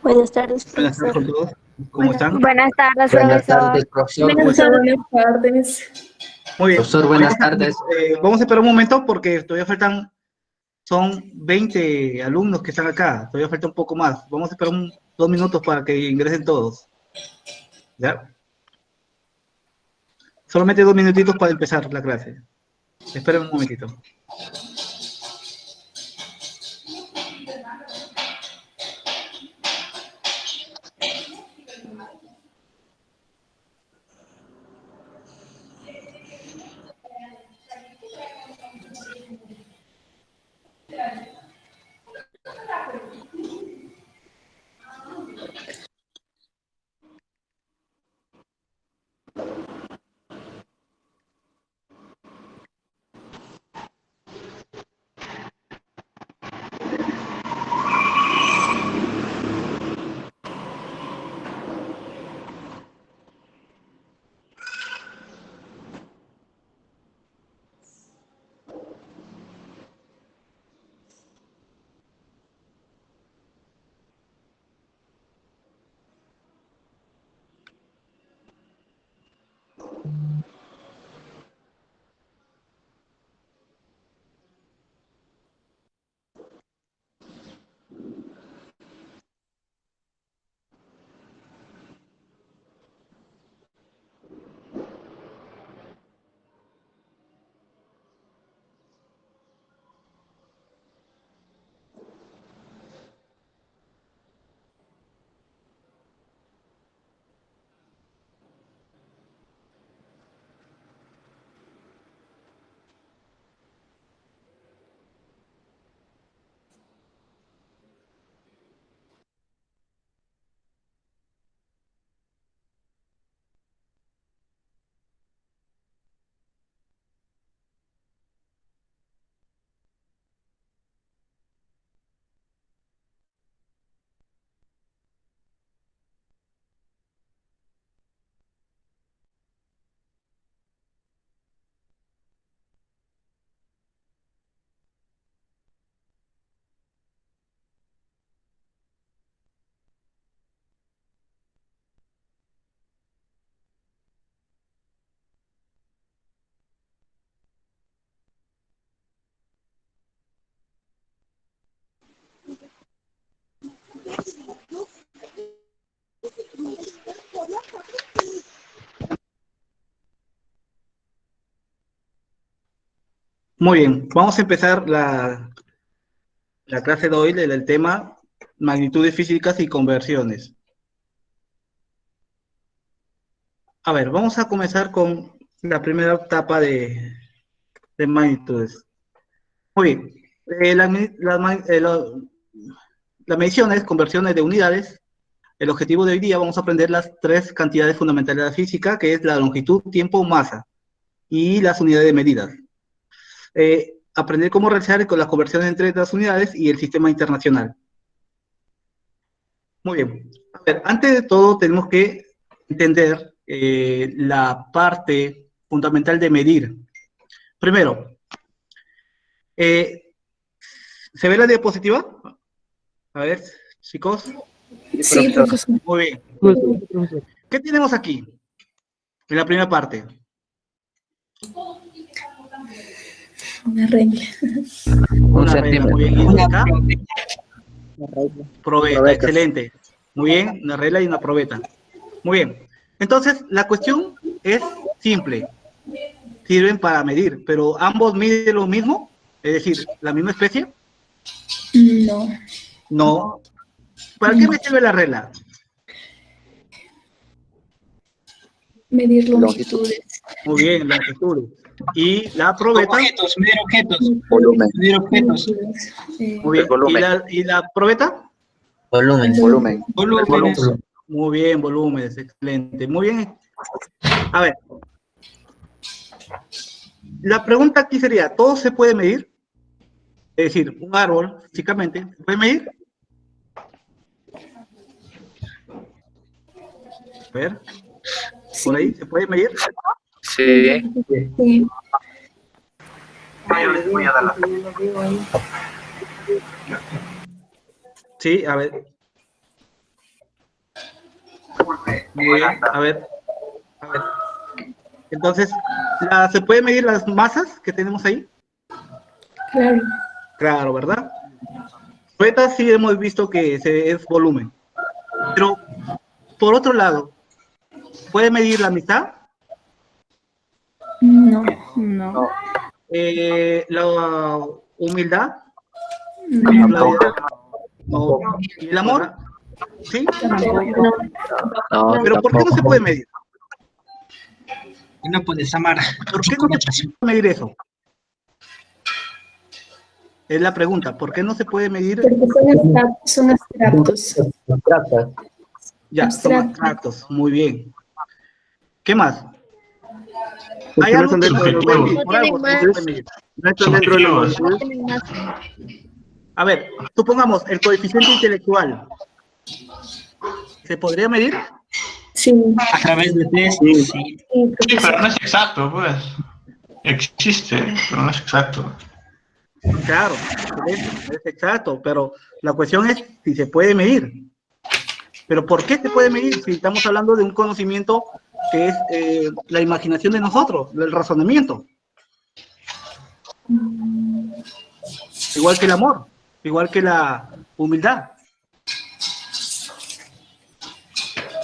Buenas tardes, Buenas tardes profesor. con todos. ¿Cómo están? Buenas tardes, Buenas profesor. tardes, profesor. ¿Cómo están? Buenas tardes. Muy bien. Profesor, buenas tardes. Vamos a esperar un momento porque todavía faltan, son 20 alumnos que están acá. Todavía falta un poco más. Vamos a esperar 2 minutos para que ingresen todos. ¿Ya? Solamente 2 minutitos para empezar la clase. Esperen un momentito. Muy bien. Vamos a empezar la clase de hoy del tema magnitudes físicas y conversiones. A ver, vamos a comenzar con la primera etapa de magnitudes. Muy bien. Las mediciones, conversiones de unidades. El objetivo de hoy día vamos a aprender las tres cantidades fundamentales de la física, que es la longitud, tiempo, masa, y las unidades de medidas. Aprender cómo realizar con las conversiones entre las unidades y el sistema internacional. Muy bien. A ver, antes de todo tenemos que entender la parte fundamental de medir. Primero, ¿se ve la diapositiva? A ver, chicos. Sí, profesor. Muy bien. ¿Qué tenemos aquí? En la primera parte. Una regla. Una regla, muy bien. ¿Y acá? Probeta, excelente. Muy bien, una regla y una probeta. Muy bien. Entonces, la cuestión es simple. Sirven para medir, pero ¿ambos miden lo mismo? Es decir, ¿la misma especie? No. No. ¿Para qué me sirve la regla? Medir longitudes. Muy bien, longitudes. ¿Y la probeta? Medir objetos. Volumen. Medir objetos. Muy bien. Volumen. ¿Y la probeta? Volumen. Volumen. Muy bien, volúmenes, excelente. Muy bien. A ver. La pregunta aquí sería, ¿todo se puede medir? Es decir, un árbol, físicamente, ¿se puede medir? A ver, por ahí, ¿se puede medir? Sí. Sí. Yo les voy a dar la... Sí, a ver. Muy bien, a ver. Entonces, ¿se puede medir las masas que tenemos ahí? Claro. Claro, ¿verdad? Beta sí hemos visto que es volumen. Pero, por otro lado, ¿puede medir la amistad? No, no, ¿La humildad? no, No. ¿Y el amor? ¿Sí? tampoco. No, ¿Pero por qué no se puede medir? No puedes amar ¿Por qué no se puede medir eso? Es la pregunta. ¿Por qué no se puede medir? Porque son abstractos. Ya, son Abstracto. abstractos. Muy bien. ¿Qué más? Porque Hay no algo están que no dentro se de los puede huevos. medir. Por algo no se puede medir. No están dentro de los Subjetivos. huevos. A ver, supongamos el coeficiente intelectual. ¿Se podría medir? Sí, a través de test. Sí. Sí. sí, Sí, profesor. pero no es exacto, pues. Existe, pero no es exacto. Claro, excelente, es exacto, pero la cuestión es si se puede medir. ¿Pero por qué se puede medir? Si estamos hablando de un conocimiento que es la imaginación de nosotros, el razonamiento. Igual que el amor, igual que la humildad.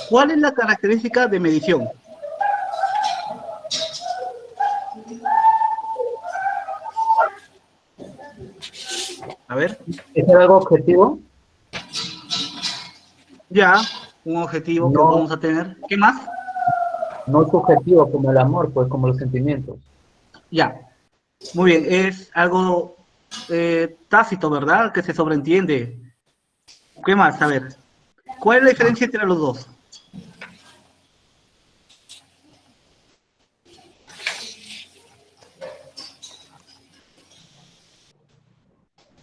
¿Cuál es la característica de medición? A ver. ¿Es algo objetivo? Ya, un objetivo que No. vamos a tener. ¿Qué más? No subjetivo como el amor, pues como los sentimientos. Ya. Muy bien, es algo tácito, ¿verdad? Que se sobreentiende. ¿Qué más? A ver. ¿Cuál es la diferencia entre los dos?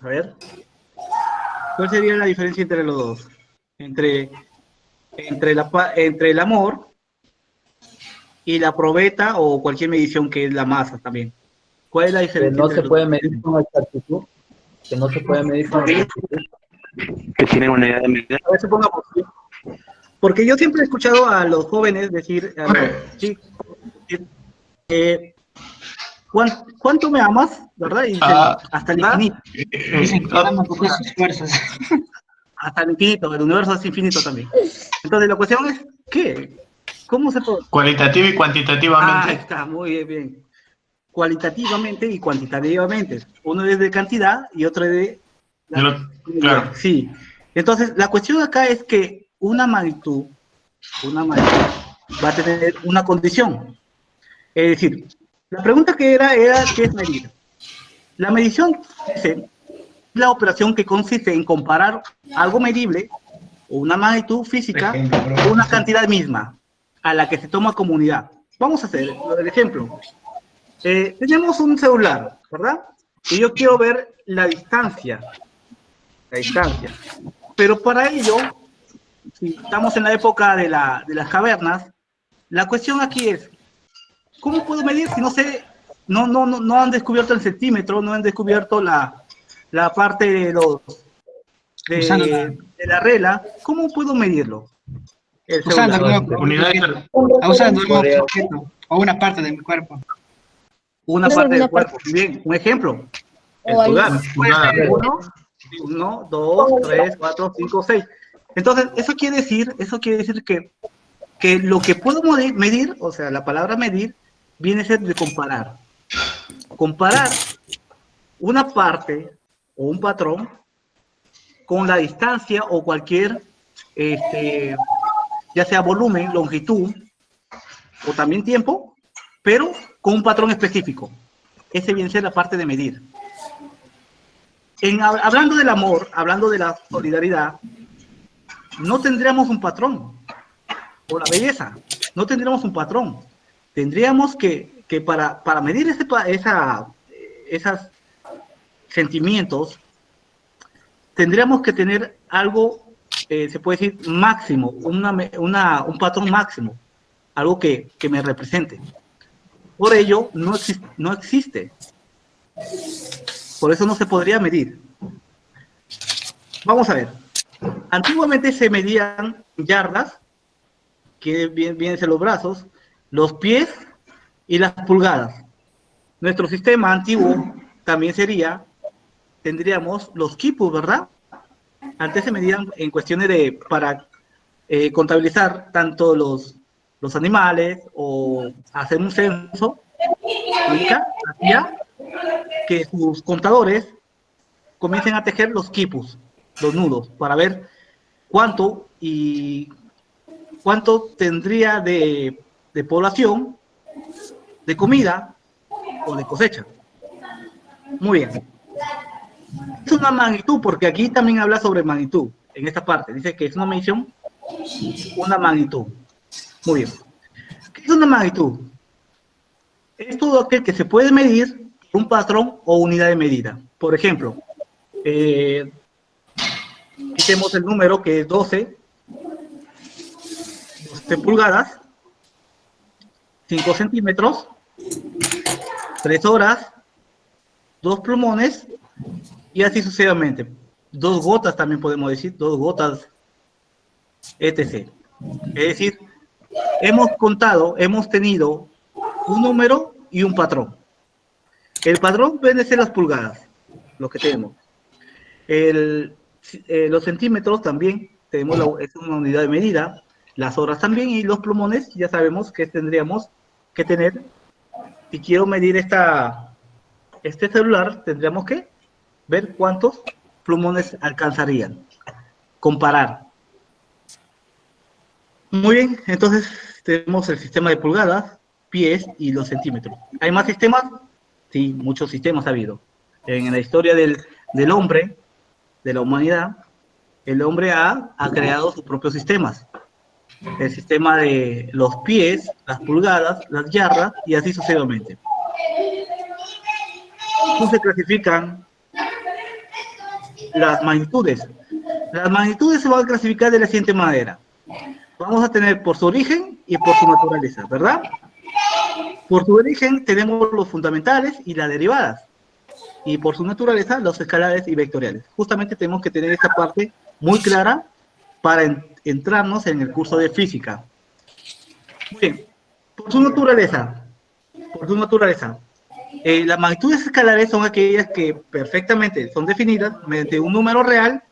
A ver. ¿Cuál sería la diferencia entre los dos? Entre el amor y la probeta o cualquier medición que es la masa también. ¿Cuál es la Que diferencia no entre se los puede dos? medir con exactitud. Que no se puede medir con exactitud. Que tienen una idea de medida. A ver, supongamos. Porque yo siempre he escuchado a los jóvenes decir, a los chicos, ¿cuánto me amas? ¿Verdad? Y dicen, hasta el infinito. Dicen que aman con todas sus fuerzas. Hasta el infinito, el universo es infinito también. Entonces la cuestión es, ¿qué? ¿Cómo se puede? Cualitativo y cuantitativamente. Ahí está, muy bien. Cualitativamente y cuantitativamente. Uno es de cantidad y otro es de... Claro. Sí. Entonces, la cuestión acá es que una magnitud va a tener una condición. Es decir, la pregunta que era ¿qué es medir? La medición es la operación que consiste en comparar algo medible o una magnitud física con una cantidad misma a la que se toma como unidad. Vamos a hacer el ejemplo. Tenemos un celular, ¿verdad? Y yo quiero ver la distancia. Pero para ello, si estamos en la época de las cavernas, la cuestión aquí es, ¿cómo puedo medir si no sé, no han descubierto el centímetro, no han descubierto la parte de la regla? ¿Cómo puedo medirlo? El Usando celular. algún Unidades. objeto. Usando algún objeto o una parte de mi cuerpo. Una parte del cuerpo. Bien, un ejemplo. El pulgar. Pulgadas. 1, 2, 3, 4, 5, 6. Entonces, eso quiere decir que lo que puedo medir, o sea, la palabra medir, viene a ser de comparar. Comparar una parte o un patrón con la distancia o cualquier, ya sea volumen, longitud o también tiempo, pero con un patrón específico. Ese viene a ser la parte de medir. Hablando del amor, hablando de la solidaridad, no tendríamos un patrón. O la belleza, no tendríamos un patrón. Tendríamos que para medir esos sentimientos, tendríamos que tener algo, se puede decir, máximo, un patrón máximo, algo que me represente. Por ello, no existe. Por eso no se podría medir. Vamos a ver. Antiguamente se medían yardas que vienen a ser los brazos, los pies y las pulgadas. Nuestro sistema antiguo también tendríamos los quipus, ¿verdad? Antes se medían en cuestiones para contabilizar tanto los animales o hacer un censo, hacía que sus contadores comiencen a tejer los quipus, los nudos, para ver cuánto tendría de población, de comida o de cosecha. Muy bien. Es una magnitud, porque aquí también habla sobre magnitud, en esta parte. Dice que es una medición, una magnitud. Muy bien. ¿Qué es una magnitud? Es todo aquel que se puede medir un patrón o unidad de medida. Por ejemplo, quitemos el número que es 12 pulgadas, 5 centímetros, 3 horas, 2 plumones y así sucesivamente. 2 gotas también podemos decir, 2 gotas, etc. Es decir, hemos tenido un número y un patrón. El patrón puede ser las pulgadas, lo que tenemos. Los centímetros también es una unidad de medida, las horas también, y los plumones ya sabemos que tendríamos que tener. Si quiero medir este celular, tendríamos que ver cuántos plumones alcanzarían, comparar. Muy bien, entonces tenemos el sistema de pulgadas, pies y los centímetros. ¿Hay más sistemas? Sí, muchos sistemas ha habido. En la historia del hombre, de la humanidad, el hombre ha creado sus propios sistemas. El sistema de los pies, las pulgadas, las yardas y así sucesivamente. ¿Cómo se clasifican las magnitudes? Las magnitudes se van a clasificar de la siguiente manera. Vamos a tener por su origen y por su naturaleza, ¿verdad? Por su origen tenemos los fundamentales y las derivadas. Y por su naturaleza, los escalares y vectoriales. Justamente tenemos que tener esta parte muy clara para entrarnos en el curso de física. Muy bien. Por su naturaleza, las magnitudes escalares son aquellas que perfectamente son definidas mediante un número real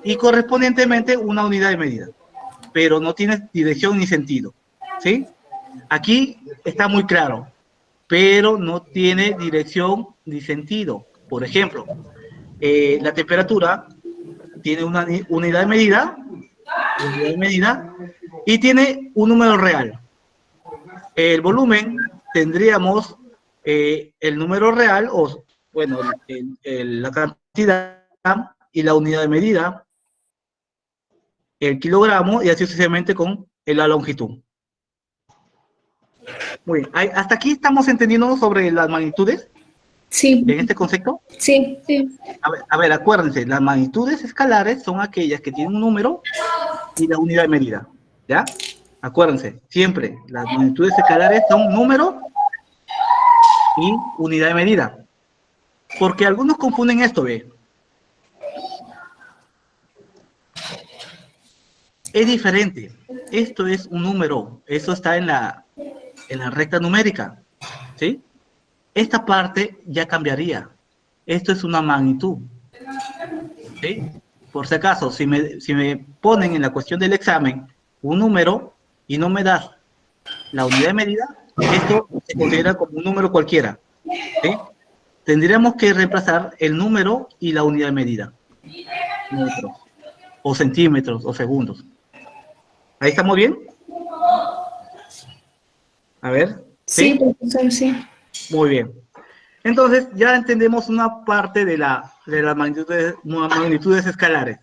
y correspondientemente una unidad de medida, pero no tiene dirección ni sentido, ¿sí? Aquí está muy claro, pero no tiene dirección ni sentido. Por ejemplo, la temperatura tiene una unidad de medida y tiene un número real. El volumen tendríamos el número real, o bueno, la cantidad y la unidad de medida, el kilogramo y así sucesivamente con la longitud. Muy bien, ¿hasta aquí estamos entendiendo sobre las magnitudes? Sí. ¿En este concepto? Sí, sí. A ver, acuérdense, las magnitudes escalares son aquellas que tienen un número y la unidad de medida, ¿ya? Acuérdense, siempre, las magnitudes escalares son número y unidad de medida. Porque algunos confunden esto, ¿ve? Es diferente. Esto es un número, eso está en la recta numérica, ¿sí? Esta parte ya cambiaría. Esto es una magnitud, ¿sí? Por si acaso, si me ponen en la cuestión del examen un número y no me das la unidad de medida, esto se considera como un número cualquiera, ¿sí? Tendríamos que reemplazar el número y la unidad de medida. Metros, o centímetros, o segundos. ¿Ahí estamos bien? A ver. Sí, profesor, sí. Muy bien. Entonces, ya entendemos una parte de las magnitudes escalares.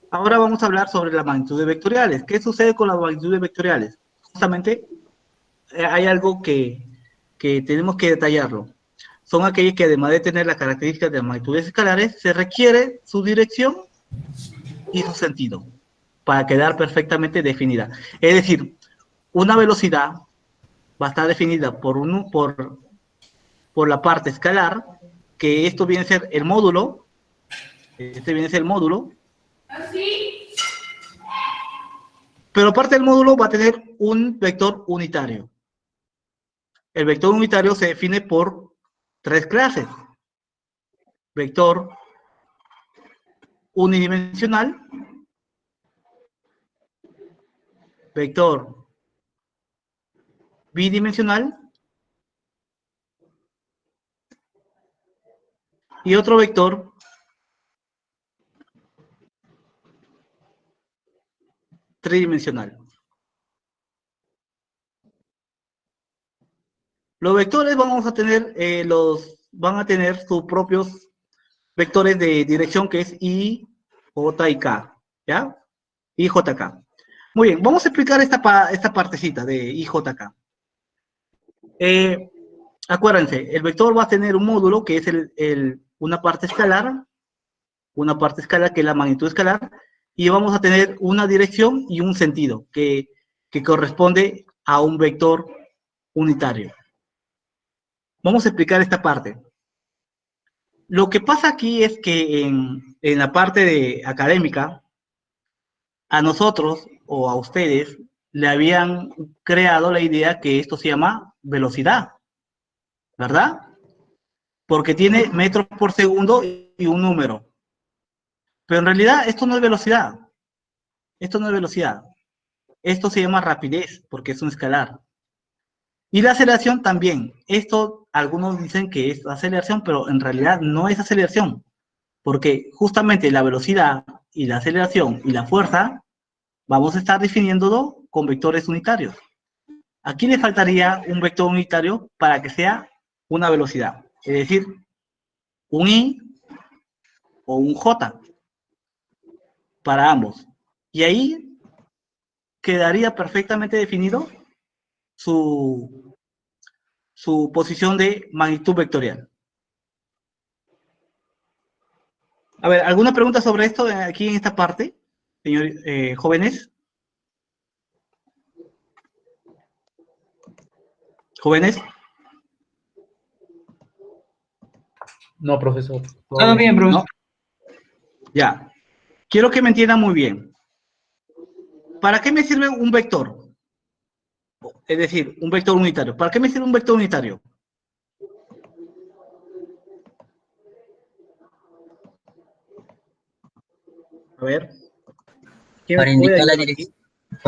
Ahora vamos a hablar sobre las magnitudes vectoriales. ¿Qué sucede con las magnitudes vectoriales? Justamente, hay algo que tenemos que detallarlo. Son aquellas que, además de tener las características de las magnitudes escalares, se requiere su dirección y su sentido para quedar perfectamente definida. Es decir, una velocidad va a estar definida por la parte escalar, que esto viene a ser el módulo, Pero aparte del módulo va a tener un vector unitario. El vector unitario se define por 3 clases. Vector unidimensional, vector bidimensional y otro vector tridimensional. Los vectores vamos a tener, van a tener sus propios vectores de dirección, que es I, J y K, ¿ya? I, J, K. Muy bien, vamos a explicar esta partecita de I, J, K. Acuérdense, el vector va a tener un módulo que es una parte escalar que es la magnitud escalar, y vamos a tener una dirección y un sentido que corresponde a un vector unitario. Vamos a explicar esta parte. Lo que pasa aquí es que en la parte académica, a nosotros o a ustedes le habían creado la idea que esto se llama velocidad, ¿verdad? Porque tiene metros por segundo y un número. Pero en realidad esto no es velocidad. Esto no es velocidad. Esto se llama rapidez porque es un escalar. Y la aceleración también. Esto, algunos dicen que es aceleración, pero en realidad no es aceleración. Porque justamente la velocidad y la aceleración y la fuerza vamos a estar definiéndolo con vectores unitarios. Aquí le faltaría un vector unitario para que sea una velocidad. Es decir, un I o un J para ambos. Y ahí quedaría perfectamente definido su posición de magnitud vectorial. A ver, ¿alguna pregunta sobre esto aquí en esta parte, señores jóvenes? ¿Jóvenes? No, profesor. Todo bien, profesor. ¿No? Ya. Quiero que me entiendan muy bien. ¿Para qué me sirve un vector? Es decir, un vector unitario. ¿Para qué me sirve un vector unitario? A ver. Para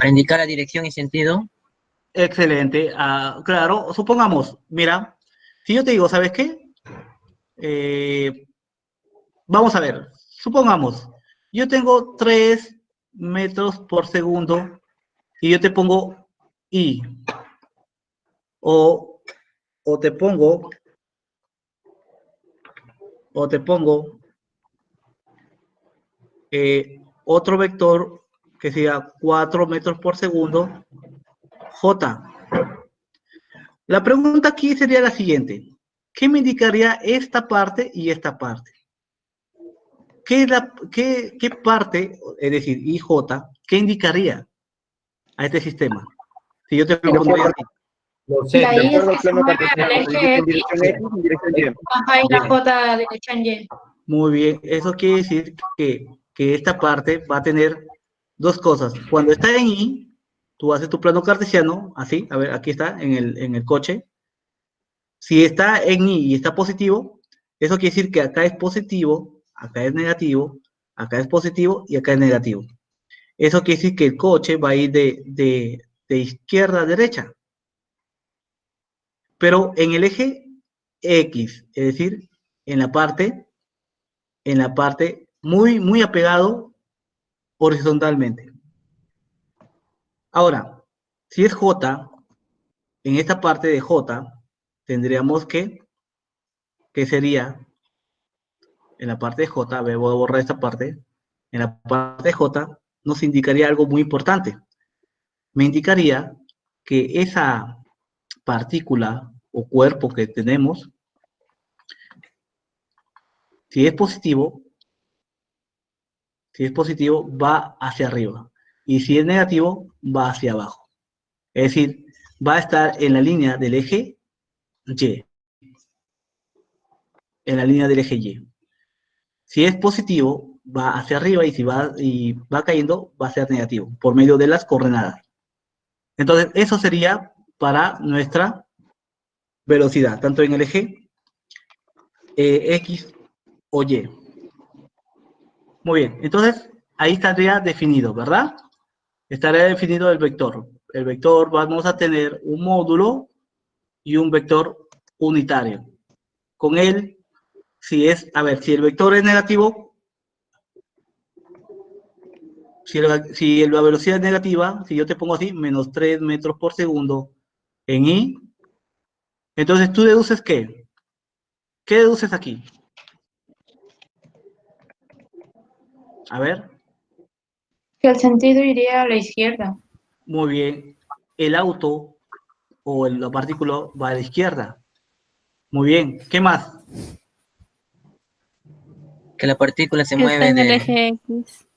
indicar la dirección y sentido. Excelente. Claro, supongamos, mira, si yo te digo, ¿sabes qué? Vamos a ver, supongamos, yo tengo 3 metros por segundo y yo te pongo I. O te pongo otro vector que sea 4 metros por segundo, J. La pregunta aquí sería la siguiente. ¿Qué me indicaría esta parte y esta parte? ¿Qué parte, es decir, IJ, qué indicaría a este sistema? Si yo te propondría así. La I es que se plano mueve cartesiano, al eje en X, dirección X, en dirección Y. ajá, y la J dirección Y. Muy bien, eso quiere decir que esta parte va a tener dos cosas. Cuando está en I, tú haces tu plano cartesiano, así, a ver, aquí está, en el coche. Si está en I y está positivo, eso quiere decir que acá es positivo, acá es negativo, acá es positivo y acá es negativo. Eso quiere decir que el coche va a ir de izquierda a derecha. Pero en el eje X, es decir, en la parte muy, muy apegado horizontalmente. Ahora, si es J, en esta parte de J, tendríamos que sería, en la parte de J, a ver, voy a borrar esta parte, en la parte de J nos indicaría algo muy importante. Me indicaría que esa partícula o cuerpo que tenemos, si es positivo, va hacia arriba. Y si es negativo, va hacia abajo. Es decir, va a estar en la línea del eje Y. En la línea del eje Y. Si es positivo, va hacia arriba y si va cayendo, va a ser negativo, por medio de las coordenadas. Entonces, eso sería para nuestra velocidad, tanto en el eje X o Y. Muy bien, entonces, ahí estaría definido, ¿verdad? Estaría definido el vector. El vector, vamos a tener un módulo y un vector unitario. Con él, si el vector es negativo, si la velocidad es negativa, si yo te pongo así, menos 3 metros por segundo en I, entonces tú deduces ¿qué? ¿Qué deduces aquí? A ver. Que el sentido iría a la izquierda. Muy bien. El auto o la partícula va a la izquierda. Muy bien. ¿Qué más? Que la partícula se Está mueve en el de... eje X.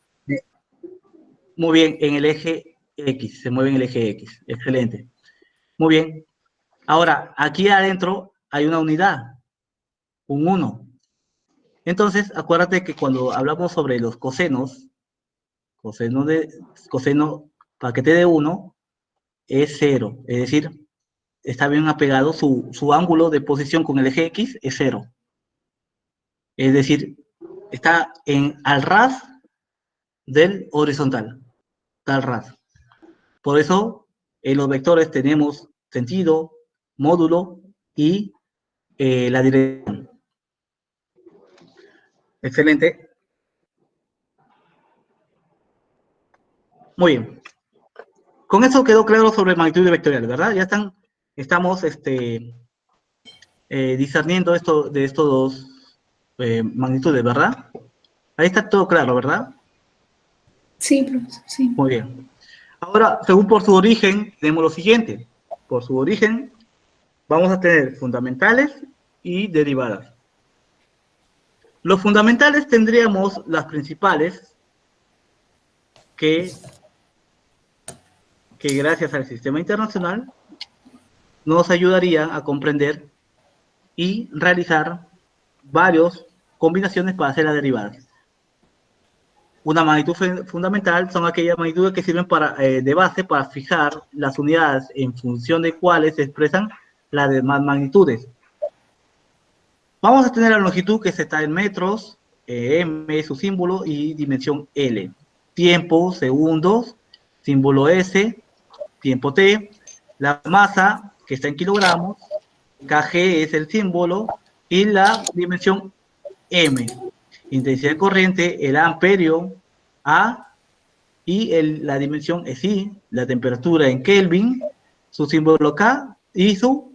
Muy bien, en el eje X. Se mueve en el eje X. Excelente. Muy bien. Ahora, aquí adentro hay una unidad. Un 1. Entonces, acuérdate que cuando hablamos sobre los cosenos, coseno paquete de 1 es 0. Es decir, está bien apegado, su ángulo de posición con el eje X es 0. Es decir, está al ras del horizontal. Está al ras. Por eso, en los vectores tenemos sentido, módulo y la dirección. Excelente. Muy bien. Con eso quedó claro sobre magnitudes vectoriales, ¿verdad? Ya estamos discerniendo de estos dos magnitudes, ¿verdad? Ahí está todo claro, ¿verdad? Sí, profesor, sí. Muy bien. Ahora, según por su origen, tenemos lo siguiente. Por su origen, vamos a tener fundamentales y derivadas. Los fundamentales tendríamos las principales que gracias al sistema internacional nos ayudarían a comprender y realizar varias combinaciones para hacer las derivadas. Una magnitud fundamental son aquellas magnitudes que sirven de base para fijar las unidades en función de cuáles se expresan las demás magnitudes. Vamos a tener la longitud que está en metros, M es su símbolo y dimensión L. Tiempo, segundos, símbolo S, tiempo T. La masa que está en kilogramos, kg es el símbolo y la dimensión M. Intensidad de corriente, el amperio, A, y la dimensión es I, la temperatura en Kelvin, su símbolo K, y su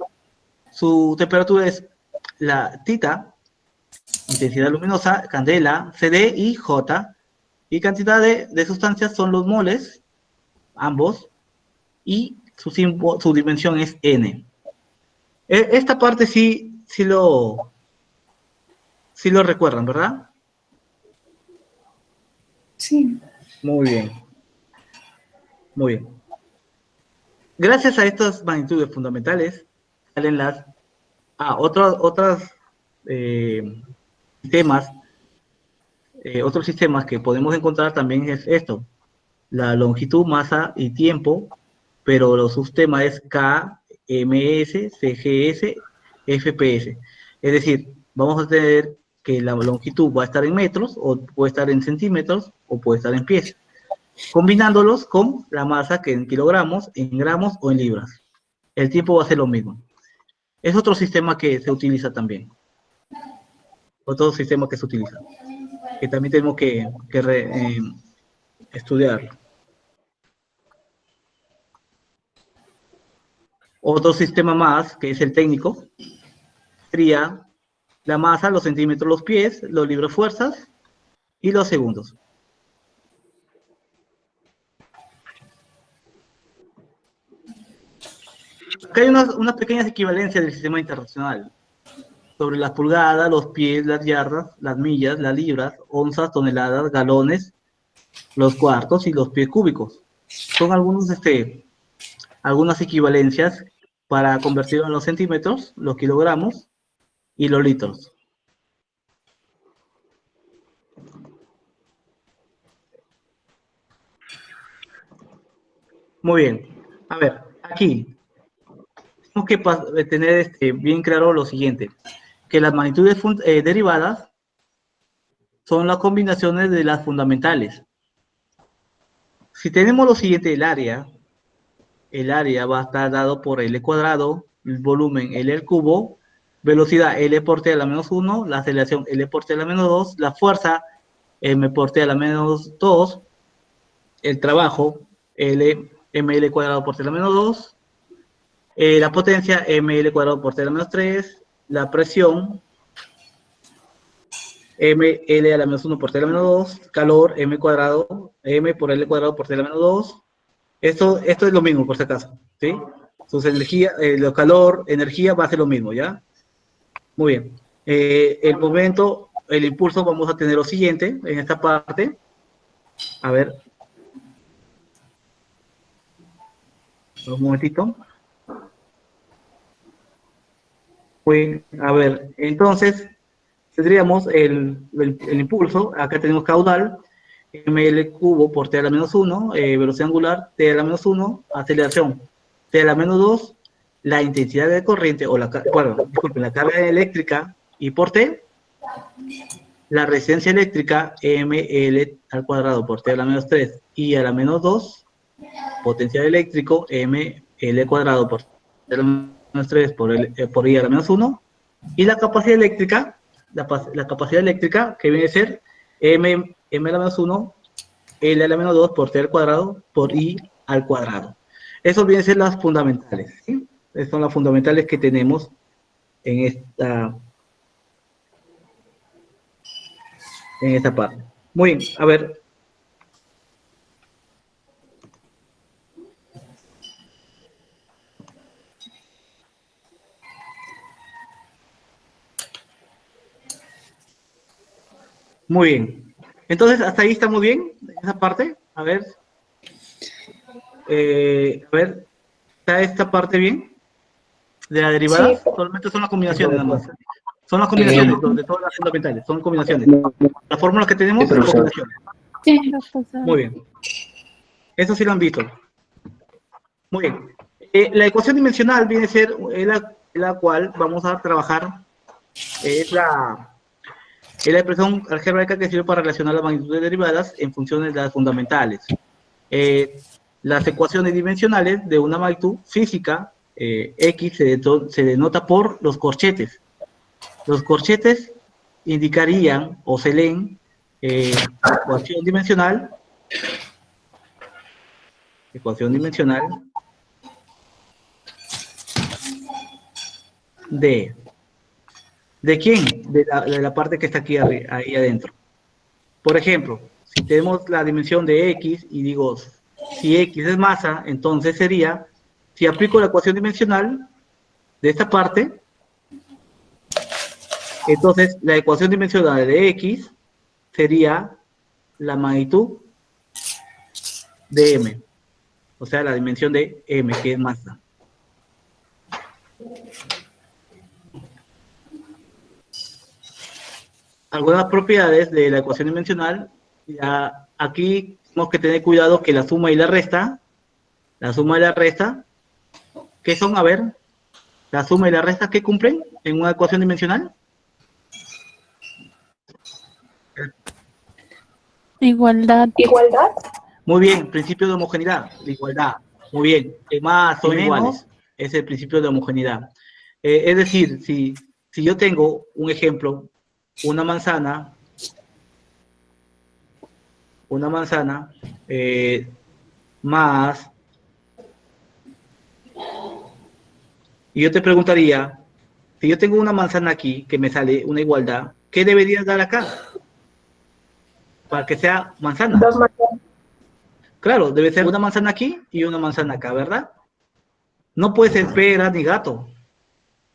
temperatura es la tita, intensidad luminosa, candela, CD y J, y cantidad de sustancias son los moles, ambos, y su dimensión es N. Esta parte sí lo recuerdan, ¿verdad? Sí. Muy bien. Muy bien. Gracias a estas magnitudes fundamentales salen otros sistemas que podemos encontrar también es esto, la longitud, masa y tiempo, pero los subtemas es K, MS, CGS, FPS. Es decir, vamos a tener que la longitud va a estar en metros, o puede estar en centímetros, o puede estar en pies, combinándolos con la masa que en kilogramos, en gramos o en libras. El tiempo va a ser lo mismo. Es otro sistema que se utiliza también. Otro sistema que se utiliza. Que también tenemos que estudiar. Otro sistema más, que es el técnico, sería la masa, los centímetros, los pies, los libras fuerzas y los segundos. Acá hay unas pequeñas equivalencias del sistema internacional sobre las pulgadas, los pies, las yardas, las millas, las libras, onzas, toneladas, galones, los cuartos y los pies cúbicos. Son algunas equivalencias para convertirlo en los centímetros, los kilogramos y los litros. Muy bien. A ver, aquí tenemos que tener bien claro lo siguiente, que las magnitudes derivadas son las combinaciones de las fundamentales. Si tenemos lo siguiente, el área va a estar dado por L cuadrado, el volumen L al cubo, velocidad L por T a la menos 1, la aceleración L por T a la menos 2, la fuerza M por T a la menos 2, el trabajo ml cuadrado por T a la menos 2, la potencia ml cuadrado por T a la menos 3, la presión ml a la menos 1 por T a la menos 2, calor m cuadrado, m por L cuadrado por T a la menos 2. Esto es lo mismo, por si acaso, ¿sí? Sus energías, lo calor, energía, va a ser lo mismo, ¿ya? Muy bien. El momento, el impulso, vamos a tener lo siguiente en esta parte. A ver. Un momentito. Muy bien. A ver, entonces, tendríamos el impulso. Acá tenemos caudal, ml cubo por t a la menos 1, velocidad angular, t a la menos 1, aceleración, t a la menos 2, la intensidad de corriente, o la carga eléctrica, y por t, la resistencia eléctrica, ml al cuadrado por t a la menos 3, y a la menos 2, potencial eléctrico, ml cuadrado por t a la menos 3 por i a la menos 1, y la capacidad eléctrica, la capacidad eléctrica, que viene a ser m a la menos 1, L a la menos 2 por T al cuadrado por I al cuadrado. Esos vienen a ser las fundamentales, ¿sí? Esas son las fundamentales que tenemos en esta parte. Muy bien, a ver. Muy bien. Entonces, hasta ahí estamos bien, esa parte. A ver. ¿Está esta parte bien? De la derivada, Sí. solamente son las combinaciones nada más. Son las combinaciones de todas las fundamentales, son combinaciones. Las fórmulas que tenemos son combinaciones. Sí. Muy bien. Eso sí lo han visto. Muy bien. La ecuación dimensional viene a ser la cual vamos a trabajar, es la expresión algebraica que sirve para relacionar las magnitudes derivadas en funciones de las fundamentales. Las ecuaciones dimensionales de una magnitud física, X, se denota por los corchetes. Los corchetes indicarían o se leen ecuación dimensional ¿de quién? De la parte que está aquí ahí adentro. Por ejemplo, si tenemos la dimensión de X y digo, si X es masa, entonces sería, si aplico la ecuación dimensional de esta parte, entonces la ecuación dimensional de X sería la magnitud de M, o sea, la dimensión de M, que es masa. Algunas propiedades de la ecuación dimensional, ya aquí tenemos que tener cuidado que la suma y la resta, ¿qué son? A ver, la suma y la resta, ¿qué cumplen en una ecuación dimensional? Igualdad. Muy bien, principio de homogeneidad, de igualdad. Muy bien, más o menos es el principio de homogeneidad. Es decir, si yo tengo un ejemplo, una manzana, más, y yo te preguntaría, si yo tengo una manzana aquí, que me sale una igualdad, ¿qué debería dar acá? Para que sea manzana. Dos manzanas. Claro, debe ser una manzana aquí y una manzana acá, ¿verdad? No puede ser pera ni gato,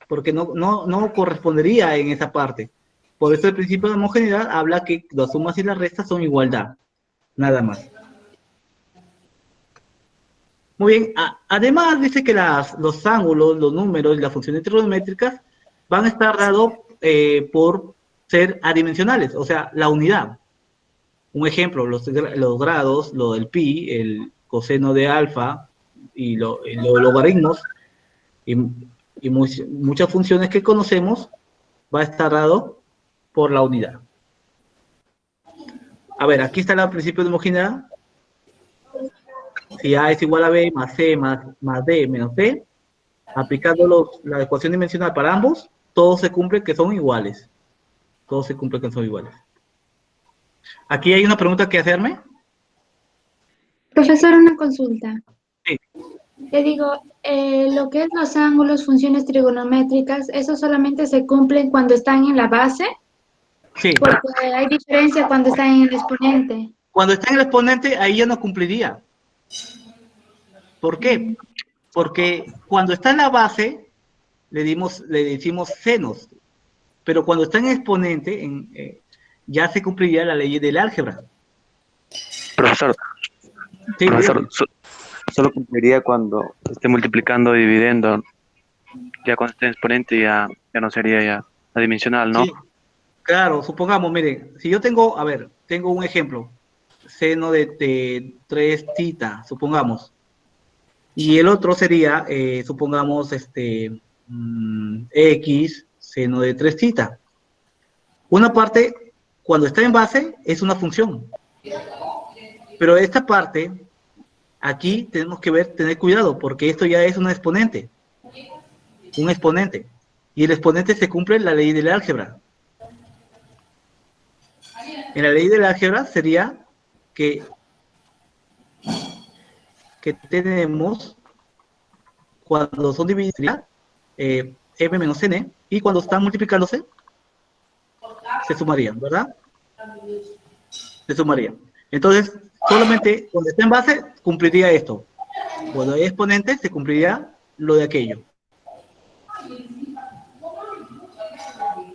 porque no correspondería en esa parte. Por eso el principio de homogeneidad habla que las sumas y las restas son igualdad, nada más. Muy bien, además dice que los ángulos, los números y las funciones trigonométricas van a estar dados por ser adimensionales, o sea, la unidad. Un ejemplo, los grados, lo del pi, el coseno de alfa, los logaritmos y muchas funciones que conocemos va a estar dado por la unidad. A ver, aquí está el principio de homogeneidad. Si A es igual a B más C más D menos D, aplicando la ecuación dimensional para ambos, todo se cumple que son iguales. Todo se cumple que son iguales. Aquí hay una pregunta que hacerme. Profesor, una consulta. Sí. Le digo, lo que es los ángulos, funciones trigonométricas, ¿eso solamente se cumplen cuando están en la base? Sí. Porque hay diferencia cuando están en el exponente. Cuando está en el exponente, ahí ya no cumpliría. ¿Por qué? Porque cuando está en la base, le decimos senos. Pero cuando está en exponente, ya se cumpliría la ley del álgebra. Profesor, Sí, profesor, solo cumpliría cuando esté multiplicando y dividiendo. Ya cuando esté en exponente ya no sería ya adimensional, ¿no? sí, claro, supongamos, miren, si yo tengo, a ver, tengo un ejemplo, seno de 3 tita, supongamos, y el otro sería, supongamos, x, seno de 3 tita. Una parte, cuando está en base, es una función, pero esta parte, aquí tenemos que tener cuidado, porque esto ya es un exponente, y el exponente se cumple en la ley del álgebra. En la ley del álgebra sería que tenemos, cuando son divididas, m menos n, y cuando están multiplicándose, se sumarían, ¿verdad? Se sumarían. Entonces, solamente cuando está en base, cumpliría esto. Cuando hay exponente, se cumpliría lo de aquello.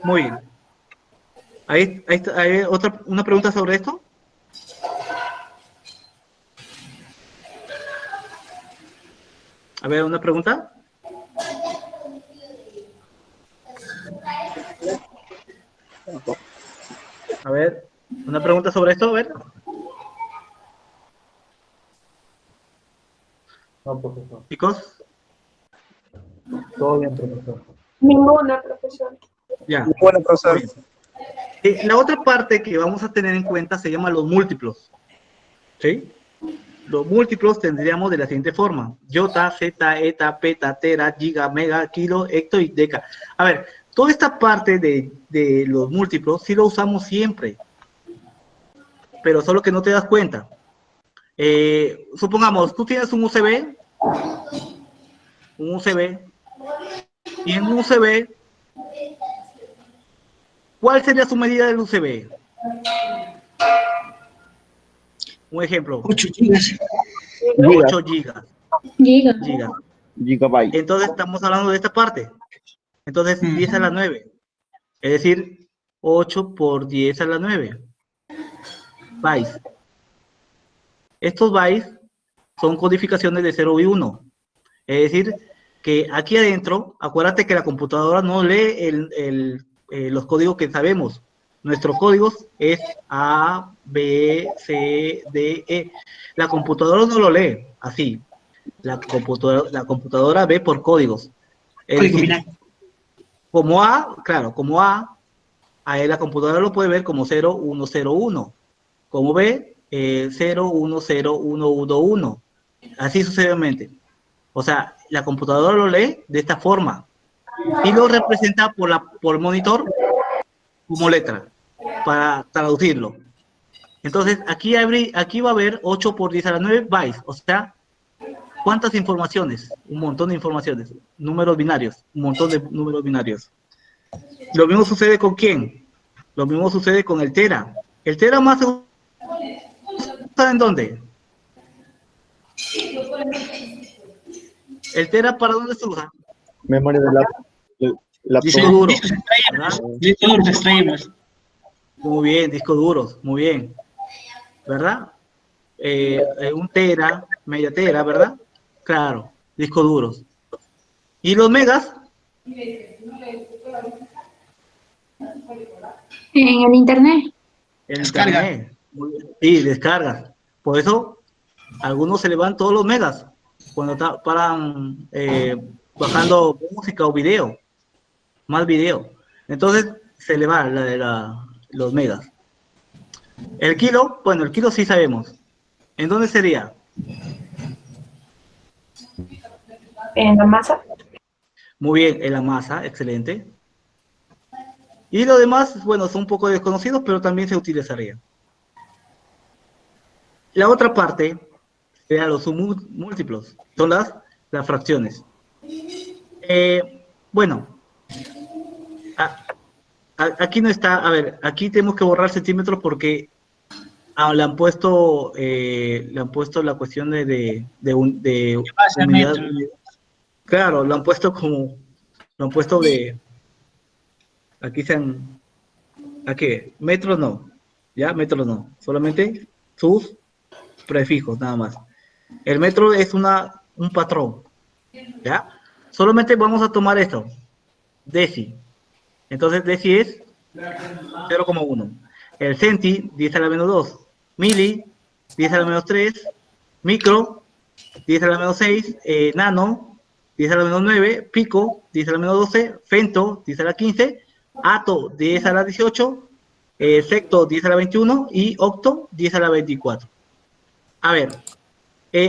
Muy bien. ¿Hay una pregunta sobre esto? A ver, ¿una pregunta? A ver, ¿una pregunta sobre esto? A ver. No, profesor. Chicos, Todo bien, profesor. Ninguna, profesor. ya. Bueno, profesor. La otra parte que vamos a tener en cuenta se llama los múltiplos. ¿Sí? Los múltiplos tendríamos de la siguiente forma: iota, zeta, eta, peta, tera, giga, mega, kilo, hecto y deca. A ver, toda esta parte de los múltiplos sí lo usamos siempre, pero solo que no te das cuenta. Supongamos, tú tienes un USB, y en un USB, ¿cuál sería su medida del USB? Un ejemplo. 8 gigas. 8 gigas. Giga. Gigabyte. Entonces estamos hablando de esta parte. Entonces 10 a la 9. Es decir, 8 por 10 a la 9. Bytes. Estos bytes son codificaciones de 0 y 1. Es decir, que aquí adentro, acuérdate que la computadora no lee los códigos que sabemos. Nuestros códigos es A, B, C, D, E. La computadora no lo lee así. La computadora ve por códigos. Es Código decir, binario. como A, claro, como A la computadora lo puede ver como 0, 1, 0, 1. Como B, 0, 1, 0, 1, 1, 1. Así sucesivamente. O sea, la computadora lo lee de esta forma y lo representa por monitor como letra para traducirlo. Entonces, aquí va a haber 8 por 10 a la 9 bytes. O sea, ¿cuántas informaciones? Un montón de informaciones. Números binarios. Un montón de números binarios. Lo mismo sucede con ¿quién? Lo mismo sucede con el tera. El tera más se usa ¿en dónde? ¿El tera para dónde se usa? Memoria de la Disco duro. Discos extraíbles. Discos duros extraíbles. Muy bien, discos duros, muy bien. ¿Verdad? Un tera, media tera, ¿verdad? Claro, discos duros. ¿Y los megas? En el internet. El Descarga. internet. Muy bien. Sí, descargas. Por eso, algunos se le van todos los megas. cuando paran bajando música o video, más video. Entonces se le va los megas. El kilo, bueno, el kilo sí sabemos. ¿En dónde sería? En la masa. Muy bien, en la masa, excelente. Y lo demás, bueno, son un poco desconocidos, pero también se utilizaría. La otra parte serían los múltiplos, son las fracciones. Bueno, aquí no está, a ver, aquí tenemos que borrar centímetros porque le han puesto la cuestión de unidad. Claro, lo han puesto aquí aquí, metros no, ya, metros no, solamente sus prefijos, nada más. El metro es un patrón, ¿ya? Solamente vamos a tomar esto, deci. Entonces, deci es 0,1. El centi, 10 a la menos 2. Mili, 10 a la menos 3. Micro, 10 a la menos 6. Nano, 10 a la menos 9. Pico, 10 a la menos 12. Femto, 10 a la 15. Ato, 10 a la 18. Secto, 10 a la 21. Y octo, 10 a la 24. A ver,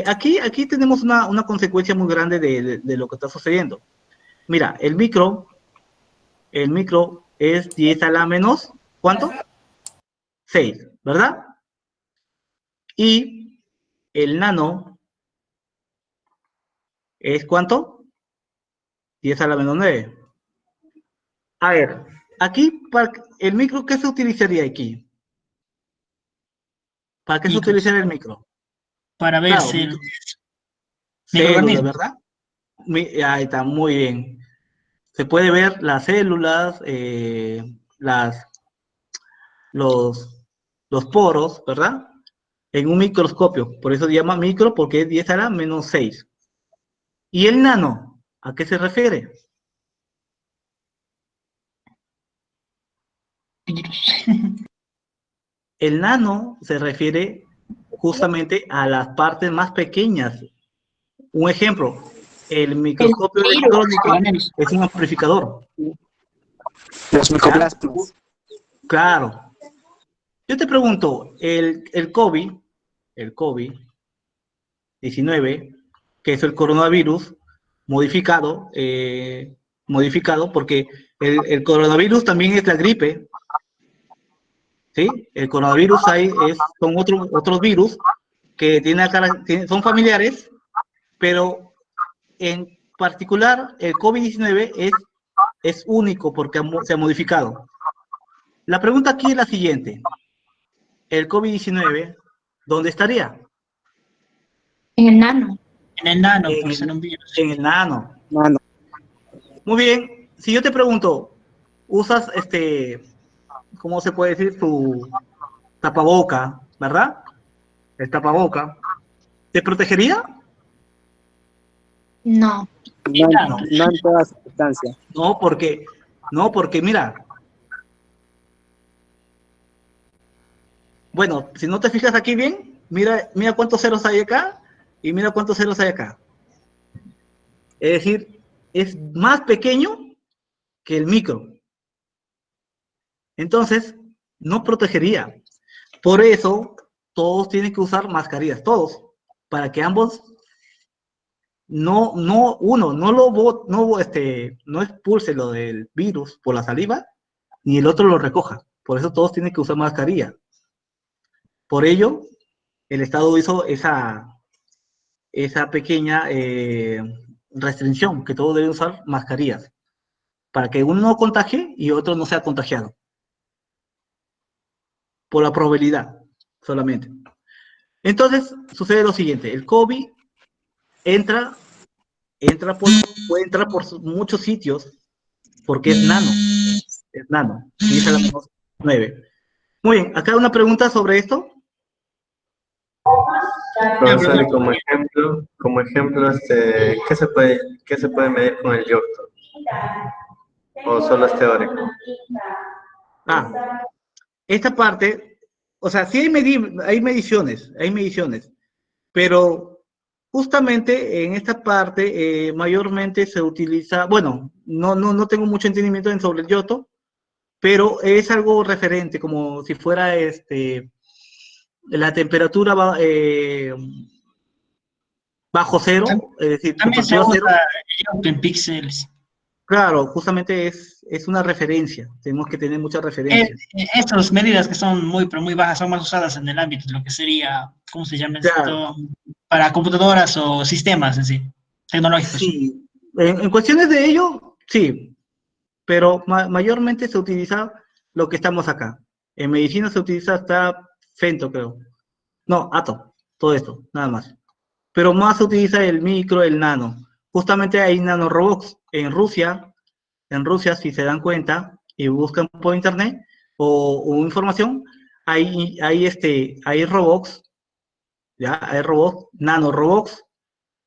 aquí tenemos una consecuencia muy grande de lo que está sucediendo. Mira, el micro es 10 a la menos, ¿cuánto? 6, ¿verdad? Y el nano es ¿cuánto? 10 a la menos 9. A ver, aquí, el micro, ¿qué se utilizaría aquí? ¿Para qué se utilizaría el micro? Para ver Claro, células, ¿verdad? Ahí está, muy bien. Se puede ver las células, los poros, ¿verdad? En un microscopio. Por eso se llama micro, porque es 10 a la menos 6. ¿Y el nano? ¿A qué se refiere? El nano se refiere justamente a las partes más pequeñas. Un ejemplo, el microscopio electrónico es un amplificador. Los microplasmas. Claro. Yo te pregunto, el COVID-19, que es el coronavirus modificado, porque el coronavirus también es la gripe, ¿sí? El coronavirus son otros virus que son familiares, pero en particular el COVID-19 es único porque se ha modificado. La pregunta aquí es la siguiente. El COVID-19, ¿dónde estaría? En el nano. En el nano, por ser un virus. En el nano. Muy bien. Si yo te pregunto, usas ¿cómo se puede decir? Tu tapaboca, ¿verdad? El tapaboca. ¿Te protegería? No. No en toda circunstancia. No, porque mira. Bueno, si no te fijas aquí bien, mira cuántos ceros hay acá y mira cuántos ceros hay acá. Es decir, es más pequeño que el micro. Entonces, no protegería. Por eso, todos tienen que usar mascarillas, todos, para que ambos no expulse lo del virus por la saliva, ni el otro lo recoja. Por eso todos tienen que usar mascarilla. Por ello, el Estado hizo esa pequeña restricción, que todos deben usar mascarillas, para que uno no contagie y otro no sea contagiado. Por la probabilidad, solamente. Entonces, sucede lo siguiente, el COVID puede entrar por muchos sitios, porque es nano, y es a la menos 9. Muy bien, acá una pregunta sobre esto. Profesor, y como ejemplo, ¿qué se puede medir con el yocto? ¿O solo es teórico? Esta parte, o sea, sí hay mediciones, pero Justamente en esta parte mayormente se utiliza, bueno, no tengo mucho entendimiento sobre el yoto, pero es algo referente, como si fuera la temperatura bajo cero, es decir, También se temperatura cero. usa el yoto en píxeles. Claro, justamente es una referencia, tenemos que tener muchas referencias. Estas medidas que son pero muy bajas son más usadas en el ámbito de lo que sería, ¿cómo se llama esto? Claro. Para computadoras o sistemas en sí, tecnológicos. Sí, en cuestiones de ello, sí, pero mayormente se utiliza lo que estamos acá. En medicina se utiliza hasta Fento, creo. No, Ato, todo esto, nada más. Pero más se utiliza el micro, el nano. Justamente hay nanorobots en Rusia, si se dan cuenta y buscan por internet o información, hay robots, ¿ya? Hay robots, nanorobots,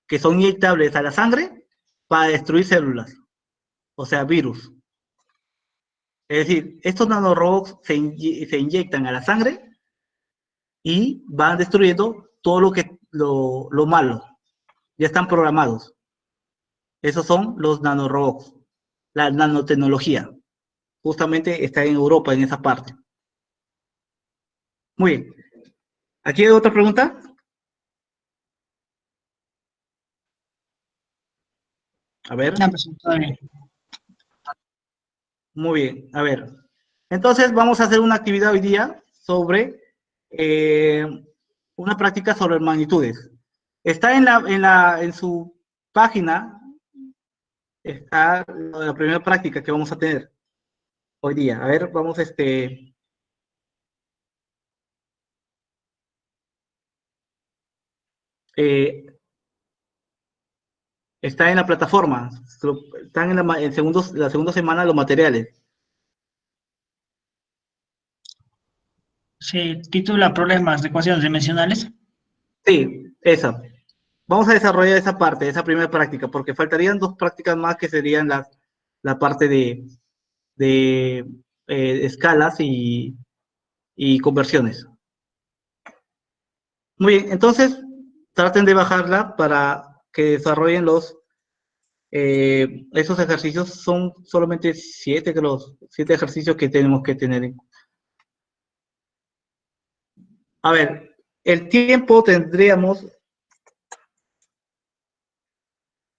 que son inyectables a la sangre para destruir células, o sea, virus. Es decir, estos nanorobots se inyectan a la sangre y van destruyendo todo lo malo. Ya están programados. Esos son los nanorobots, la nanotecnología. Justamente está en Europa, en esa parte. Muy bien. ¿Aquí hay otra pregunta? A ver. No, pues, todo bien. Muy bien, a ver. Entonces vamos a hacer una actividad hoy día sobre una práctica sobre magnitudes. Está en su página, está la primera práctica que vamos a tener hoy día. A ver, vamos está en la plataforma, están en la segunda semana los materiales. Se titula Problemas de ecuaciones dimensionales. Sí, esa. Vamos a desarrollar esa parte, esa primera práctica, porque faltarían dos prácticas más que serían la parte de escalas y conversiones. Muy bien, entonces traten de bajarla para que desarrollen esos ejercicios. Son solamente 7 ejercicios que tenemos que tener. A ver, el tiempo tendríamos,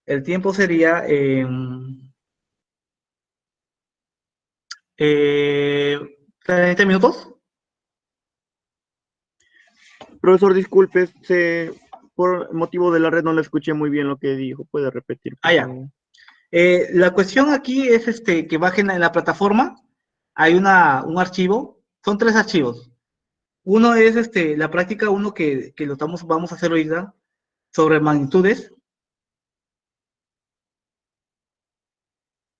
el tiempo sería 30 minutos. Profesor, disculpe, por motivo de la red no le escuché muy bien lo que dijo. ¿Puede repetir? Ah, ya. La cuestión aquí es que bajen en la plataforma. Hay un archivo, son 3 archivos. Uno es la práctica 1 que vamos a hacer hoy sobre magnitudes,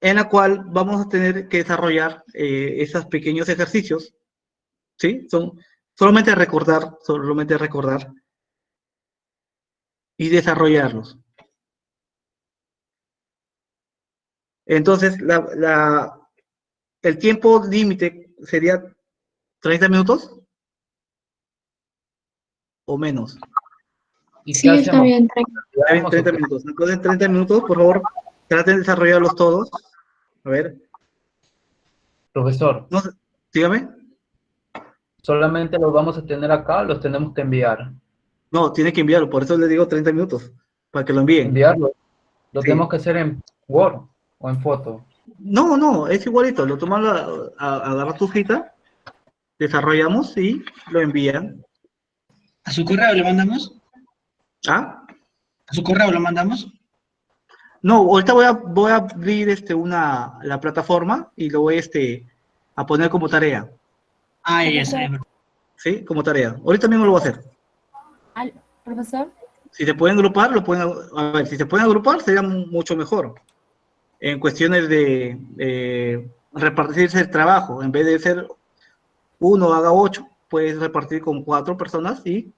en la cual vamos a tener que desarrollar esos pequeños ejercicios, ¿sí? Son solamente recordar y desarrollarlos. Entonces, el tiempo límite sería 30 minutos o menos. Sí, está bien, 30 minutos. Entonces, 30 minutos, por favor, traten de desarrollarlos todos. A ver. Profesor. No, dígame. ¿Solamente los vamos a tener acá o los tenemos que enviar? No, tiene que enviarlo, por eso le digo 30 minutos, para que lo envíen. ¿Enviarlo? ¿Lo Sí. tenemos que hacer en Word o en foto? No, es igualito. Lo toman, agarra tu cita, desarrollamos y lo envían. ¿A su correo le mandamos? ¿Ah? ¿A su correo lo mandamos? No, ahorita voy a abrir la plataforma y lo voy a poner como tarea. Ah, ya está. ¿Sí? Como tarea. Ahorita mismo lo voy a hacer. Profesor. Si se pueden agrupar, a ver, si se pueden agrupar sería mucho mejor. En cuestiones de repartirse el trabajo, en vez de ser 1 haga 8, puedes repartir con 4 personas y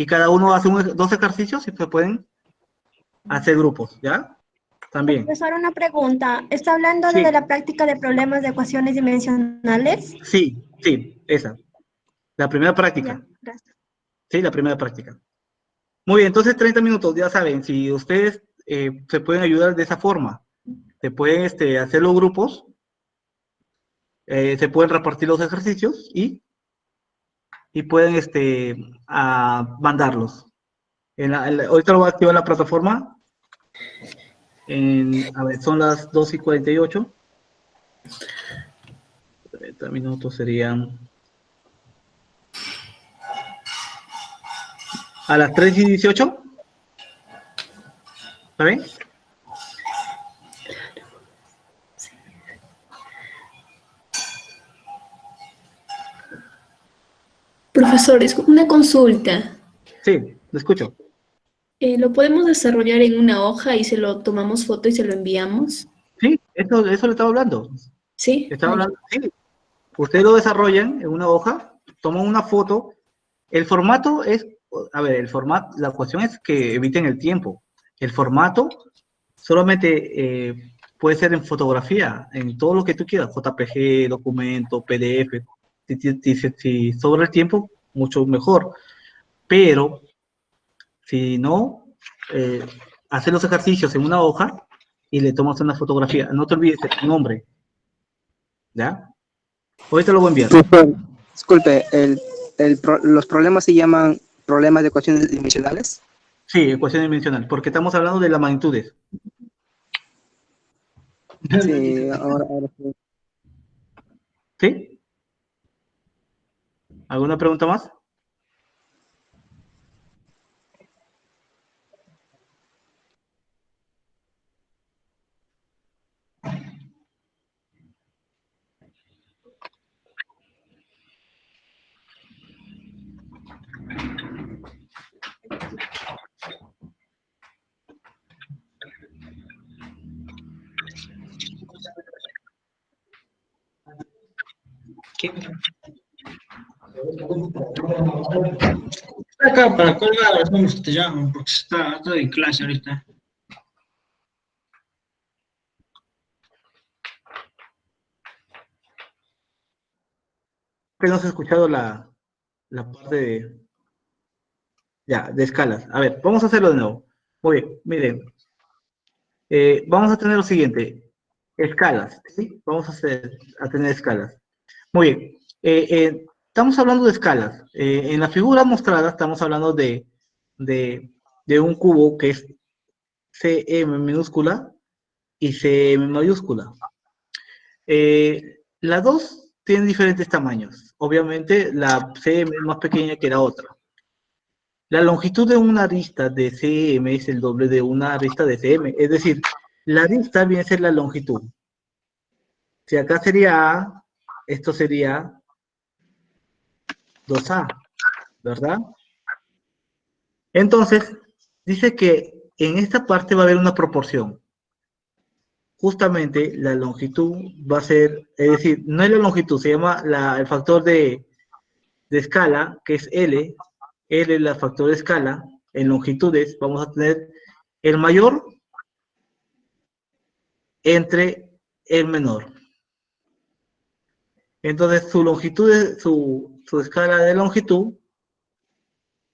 cada uno hace 2 ejercicios y se pueden hacer grupos, ¿ya? También. Profesor, una pregunta. ¿Está hablando Sí. de la práctica de problemas de ecuaciones dimensionales? Sí, esa. La primera práctica. Ya, gracias. Sí, la primera práctica. Muy bien, entonces 30 minutos, ya saben, si ustedes se pueden ayudar de esa forma, se pueden hacer los grupos, se pueden repartir los ejercicios y pueden mandarlos. Ahorita lo voy a activar la plataforma. A ver, son las 2:48. 30 minutos serían a las 3:18. ¿Está bien? Profesor, es una consulta. Sí, lo escucho. ¿Lo podemos desarrollar en una hoja y se lo tomamos foto y se lo enviamos? Sí, eso le estaba hablando. ¿Sí? Estaba hablando, sí. Ustedes lo desarrollan en una hoja, toman una foto. El formato es, a ver, la cuestión es que eviten el tiempo. El formato solamente puede ser en fotografía, en todo lo que tú quieras, JPG, documento, PDF. Si sobra el tiempo, mucho mejor. Pero, si no, hacer los ejercicios en una hoja y le tomas una fotografía. No te olvides el nombre. ¿Ya? Ahorita lo voy a enviar. Disculpe, los problemas se llaman problemas de ecuaciones dimensionales. Sí, ecuación dimensional, porque estamos hablando de las magnitudes. Sí, ahora sí. ¿Sí? ¿Alguna pregunta más? Acá para colgar, ¿cómo se te llaman? Porque está en clase ahorita. Que no se ha escuchado la parte de escalas. A ver, vamos a hacerlo de nuevo. Muy bien, miren. Vamos a tener lo siguiente. Escalas, ¿sí? Vamos a tener escalas. Muy bien. Estamos hablando de escalas. En la figura mostrada estamos hablando de un cubo que es CM minúscula y CM mayúscula. Las dos tienen diferentes tamaños. Obviamente la CM es más pequeña que la otra. La longitud de una arista de CM es el doble de una arista de CM. Es decir, la arista viene a ser la longitud. Si acá sería A, esto sería 2A, ¿verdad? Entonces, dice que en esta parte va a haber una proporción. Justamente la longitud va a ser, es decir, no es la longitud, se llama el factor de escala, que es L. L es el factor de escala. En longitudes vamos a tener el mayor entre el menor. Entonces, su longitud, su escala de longitud,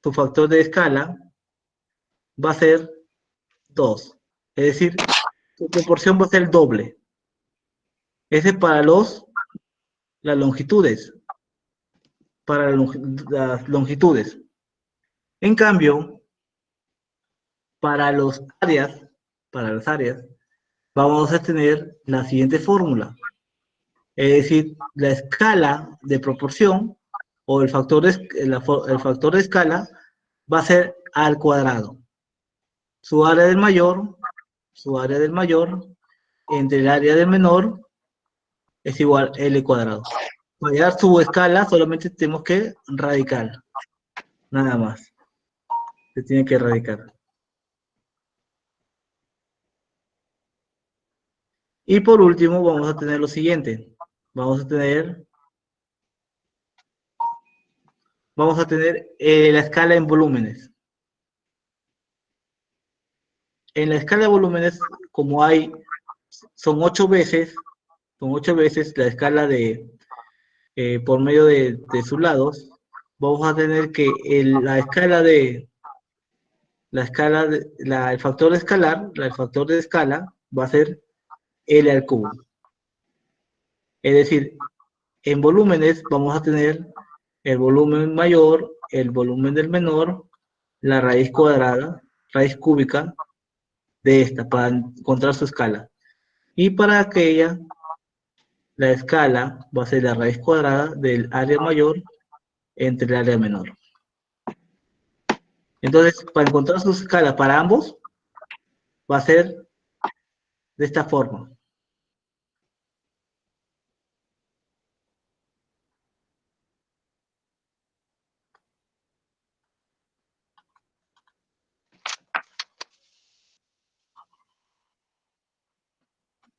su factor de escala, va a ser 2. Es decir, su proporción va a ser el doble. Ese es para las longitudes. Para las longitudes. En cambio, para las áreas, vamos a tener la siguiente fórmula. Es decir, la escala de proporción o el factor de escala va a ser al cuadrado. Su área del mayor entre el área del menor es igual a L cuadrado. Para hallar su escala solamente tenemos que radicar. Nada más. Se tiene que radicar. Y por último vamos a tener lo siguiente. Vamos a tener la escala en volúmenes. En la escala de volúmenes, como son 8 veces la escala por medio de sus lados, vamos a tener que la escala de el factor escalar, el factor de escala va a ser L al cubo. Es decir, en volúmenes vamos a tener el volumen mayor, el volumen del menor, la raíz cuadrada, raíz cúbica de esta, para encontrar su escala. Y para aquella, la escala va a ser la raíz cuadrada del área mayor entre el área menor. Entonces, para encontrar su escala para ambos, va a ser de esta forma.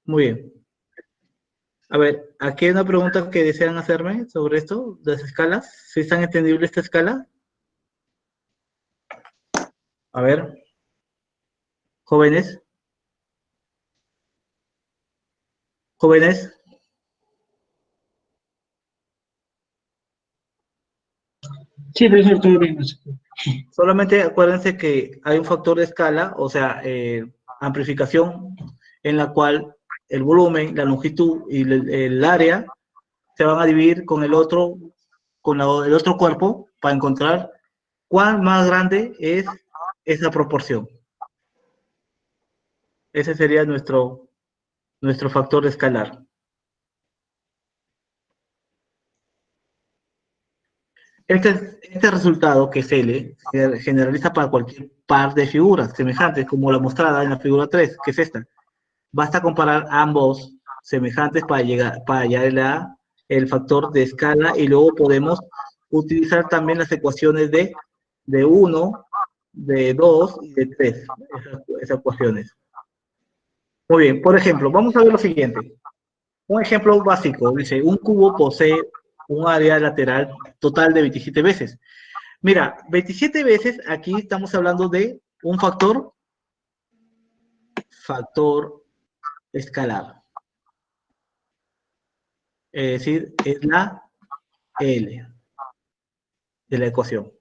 Muy bien. A ver, aquí hay una pregunta que desean hacerme sobre esto, de las escalas. ¿Sí están entendible esta escala? A ver. Jóvenes. Jóvenes. Sí, profesor, todo bien. Solamente acuérdense que hay un factor de escala, o sea, amplificación, en la cual el volumen, la longitud y el área se van a dividir con el otro cuerpo para encontrar cuán más grande es esa proporción. Ese sería nuestro factor escalar. Este resultado, que es L, se generaliza para cualquier par de figuras semejantes, como la mostrada en la figura 3, que es esta. Basta comparar ambos semejantes para hallar el factor de escala, y luego podemos utilizar también las ecuaciones de 1, de 2 y de 3, esas ecuaciones. Muy bien, por ejemplo, vamos a ver lo siguiente. Un ejemplo básico, dice, un cubo posee un área lateral total de 27 veces. Mira, 27 veces, aquí estamos hablando de un factor escalar. Es decir, es la L de la ecuación.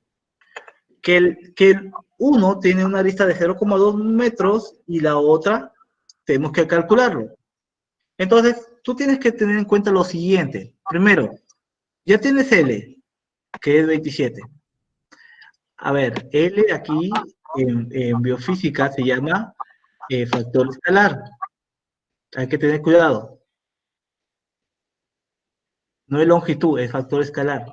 Que el 1 tiene una arista de 0,2 metros y la otra tenemos que calcularlo. Entonces, tú tienes que tener en cuenta lo siguiente. Primero, ya tienes L, que es 27. A ver, L aquí en biofísica se llama factor escalar. Hay que tener cuidado. No es longitud, es factor escalar.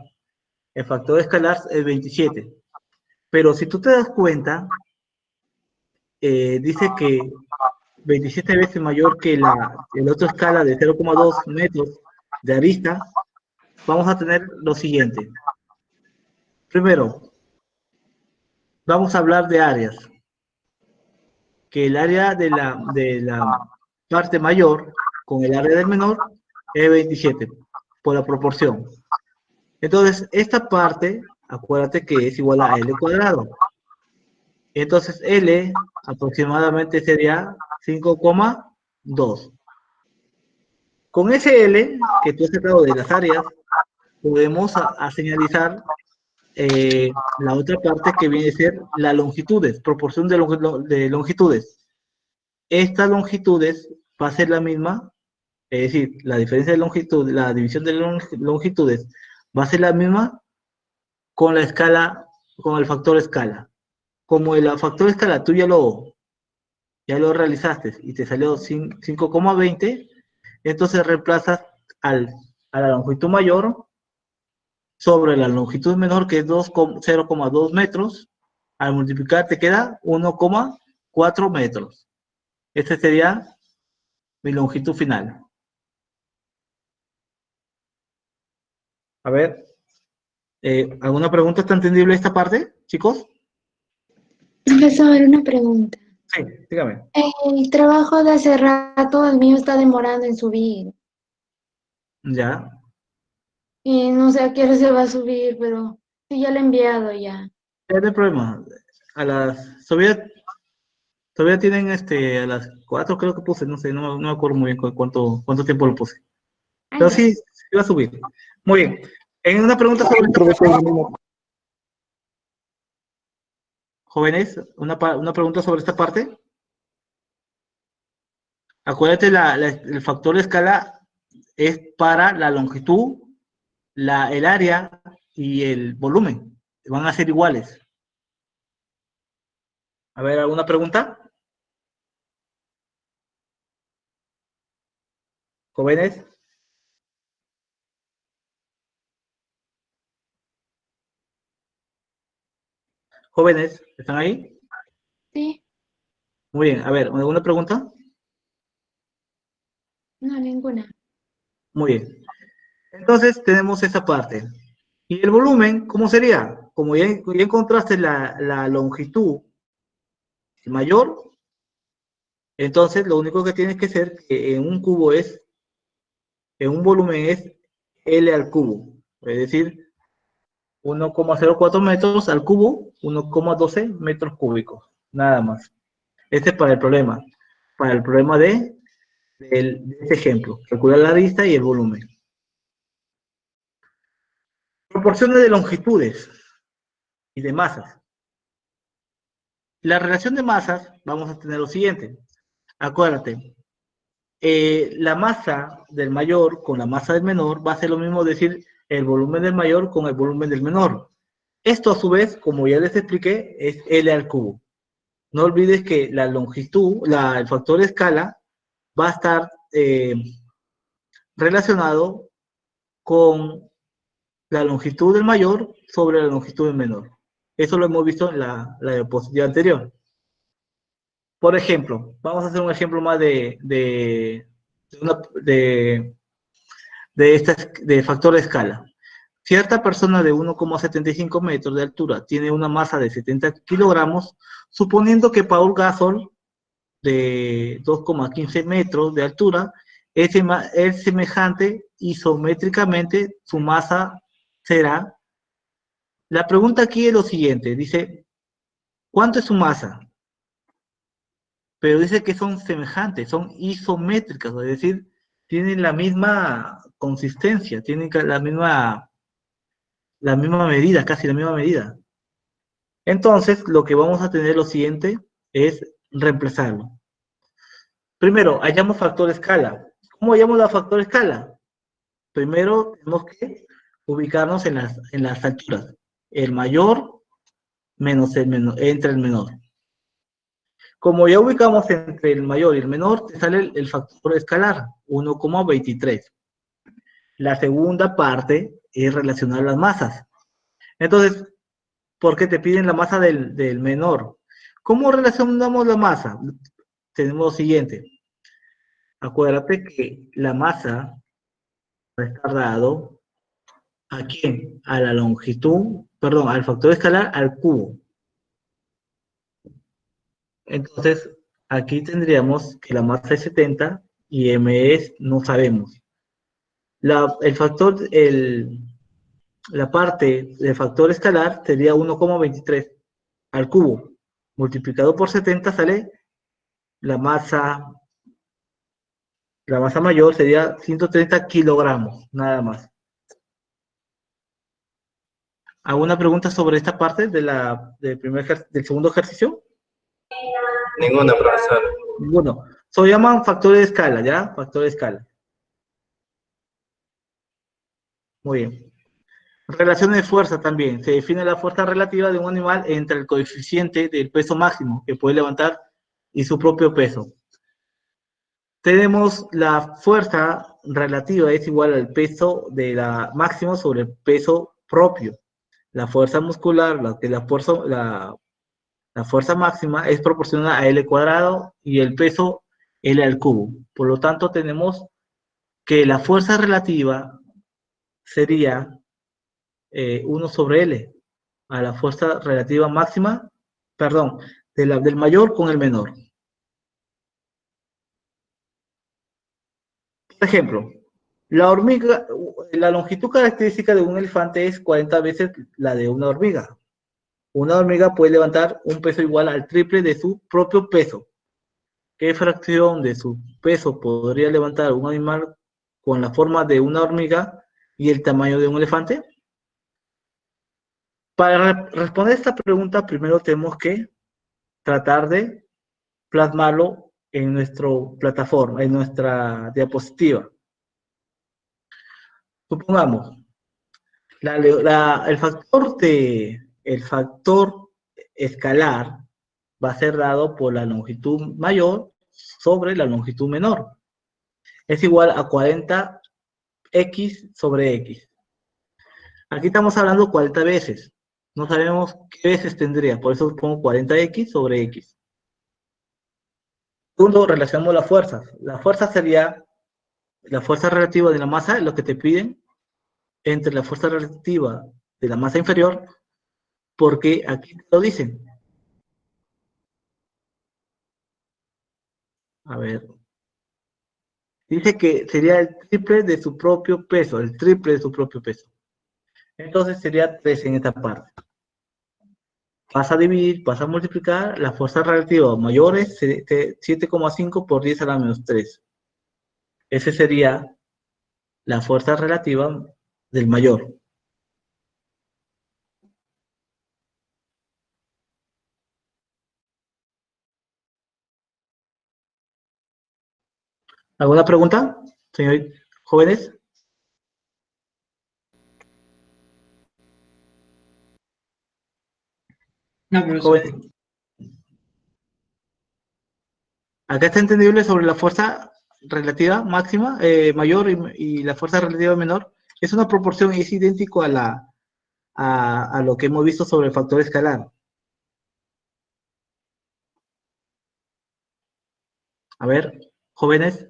El factor escalar es 27. Pero si tú te das cuenta, dice que 27 veces mayor que el otro escala de 0,2 metros de arista. Vamos a tener lo siguiente. Primero, vamos a hablar de áreas. Que el área de la parte mayor con el área del menor es 27, por la proporción. Entonces, esta parte, acuérdate que es igual a L cuadrado. Entonces, L aproximadamente sería 5,2. Con ese L que tú has sacado de las áreas, podemos señalizar la otra parte, que viene a ser las longitudes, proporción de longitudes. Estas longitudes va a ser la misma, es decir, la diferencia de longitud, la división de longitudes va a ser la misma con la escala, con el factor escala. Como el factor escala tú ya lo ya realizaste y te salió 5,20, entonces reemplazas a la longitud mayor sobre la longitud menor, que es 0,2 metros. Al multiplicar te queda 1,4 metros. Esta sería mi longitud final. A ver, ¿alguna pregunta? ¿Está entendible esta parte, chicos? Profesor, una pregunta. Sí, dígame. El trabajo de hace rato, el mío está demorando en subir. Ya. Y no sé a qué hora se va a subir, pero sí, ya lo he enviado ya. No hay problema. Todavía tienen a las 4 creo que puse, no sé, no me acuerdo muy bien cuánto tiempo lo puse. Pero sí, sí va a subir. Muy bien. En una pregunta sobre el profesor. Jóvenes, una pregunta sobre esta parte. Acuérdate, el factor de escala es para la longitud, el área y el volumen. Van a ser iguales. A ver, ¿alguna pregunta? Jóvenes. Jóvenes, ¿están ahí? Sí, Muy bien, a ver, ¿alguna pregunta? no, ninguna. Muy bien. Entonces tenemos esa parte. ¿Y el volumen, cómo sería? Como ya encontraste la longitud mayor, entonces lo único que tienes que hacer que en un cubo en un volumen es L al cubo. Es decir, 1,04 metros al cubo, 1,12 metros cúbicos. Nada más. Este es para el problema. Para el problema de este ejemplo. Calcular la arista y el volumen. Proporciones de longitudes y de masas. La relación de masas, vamos a tener lo siguiente. Acuérdate, la masa del mayor con la masa del menor va a ser lo mismo decir el volumen del mayor con el volumen del menor. Esto a su vez, como ya les expliqué, es L al cubo. No olvides que la longitud, el factor de escala, va a estar relacionado con la longitud del mayor sobre la longitud del menor. Eso lo hemos visto en la diapositiva anterior. Por ejemplo, vamos a hacer un ejemplo más de factor de escala. Cierta persona de 1,75 metros de altura tiene una masa de 70 kilogramos, suponiendo que Paul Gasol, de 2,15 metros de altura, es semejante isométricamente, su masa será. La pregunta aquí es lo siguiente, dice, ¿cuánto es su masa? Pero dice que son semejantes, son isométricas, es decir, tienen la misma consistencia, tienen la misma medida, casi la misma medida. Entonces, lo que vamos a tener lo siguiente es reemplazarlo. Primero, hallamos factor de escala. ¿Cómo hallamos la factor de escala? Primero, tenemos que ubicarnos en las alturas. El mayor menos el menor, entre el menor. Como ya ubicamos entre el mayor y el menor, te sale el factor escalar, 1,23. La segunda parte es relacionar las masas. Entonces, ¿por qué te piden la masa del menor? ¿Cómo relacionamos la masa? Tenemos lo siguiente. Acuérdate que la masa va a estar dado ¿a quién? A la longitud, perdón, al factor escalar al cubo. Entonces, aquí tendríamos que la masa es 70 y m es, no sabemos. La parte del factor escalar sería 1,23 al cubo. Multiplicado por 70 sale la masa mayor, sería 130 kilogramos, nada más. ¿Alguna pregunta sobre esta parte del segundo ejercicio? Ninguna, profesor. Ninguno. Se llaman factores de escala, ¿ya? Factor de escala. Muy bien. Relación de fuerza también. Se define la fuerza relativa de un animal entre el coeficiente del peso máximo que puede levantar y su propio peso. Tenemos la fuerza relativa es igual al peso de la máximo sobre el peso propio. La fuerza muscular, la fuerza máxima es proporcional a L cuadrado y el peso L al cubo. Por lo tanto, tenemos que la fuerza relativa sería 1 sobre L, a la fuerza relativa máxima, perdón, del mayor con el menor. Por ejemplo, la longitud característica de un elefante es 40 veces la de una hormiga. Una hormiga puede levantar un peso igual al triple de su propio peso. ¿Qué fracción de su peso podría levantar un animal con la forma de una hormiga y el tamaño de un elefante? Para responder esta pregunta, primero tenemos que tratar de plasmarlo en nuestra plataforma, en nuestra diapositiva. Supongamos, el factor escalar va a ser dado por la longitud mayor sobre la longitud menor. Es igual a 40x sobre x. Aquí estamos hablando 40 veces. No sabemos qué veces tendría, por eso pongo 40x sobre x. Segundo, relacionamos las fuerzas. La fuerza sería la fuerza relativa de la masa, lo que te piden, entre la fuerza relativa de la masa inferior, porque aquí lo dicen. A ver. Dice que sería el triple de su propio peso, el triple de su propio peso. Entonces sería 3 en esta parte. Vas a dividir, vas a multiplicar, la fuerza relativa mayor es 7,5 por 10 a la menos 3. Esa sería la fuerza relativa del mayor. ¿Alguna pregunta, señores jóvenes? No, profesor. Jóvenes. Acá está entendible sobre la fuerza relativa máxima, mayor y la fuerza relativa menor. Es una proporción, es idéntico a lo que hemos visto sobre el factor escalar. A ver, jóvenes.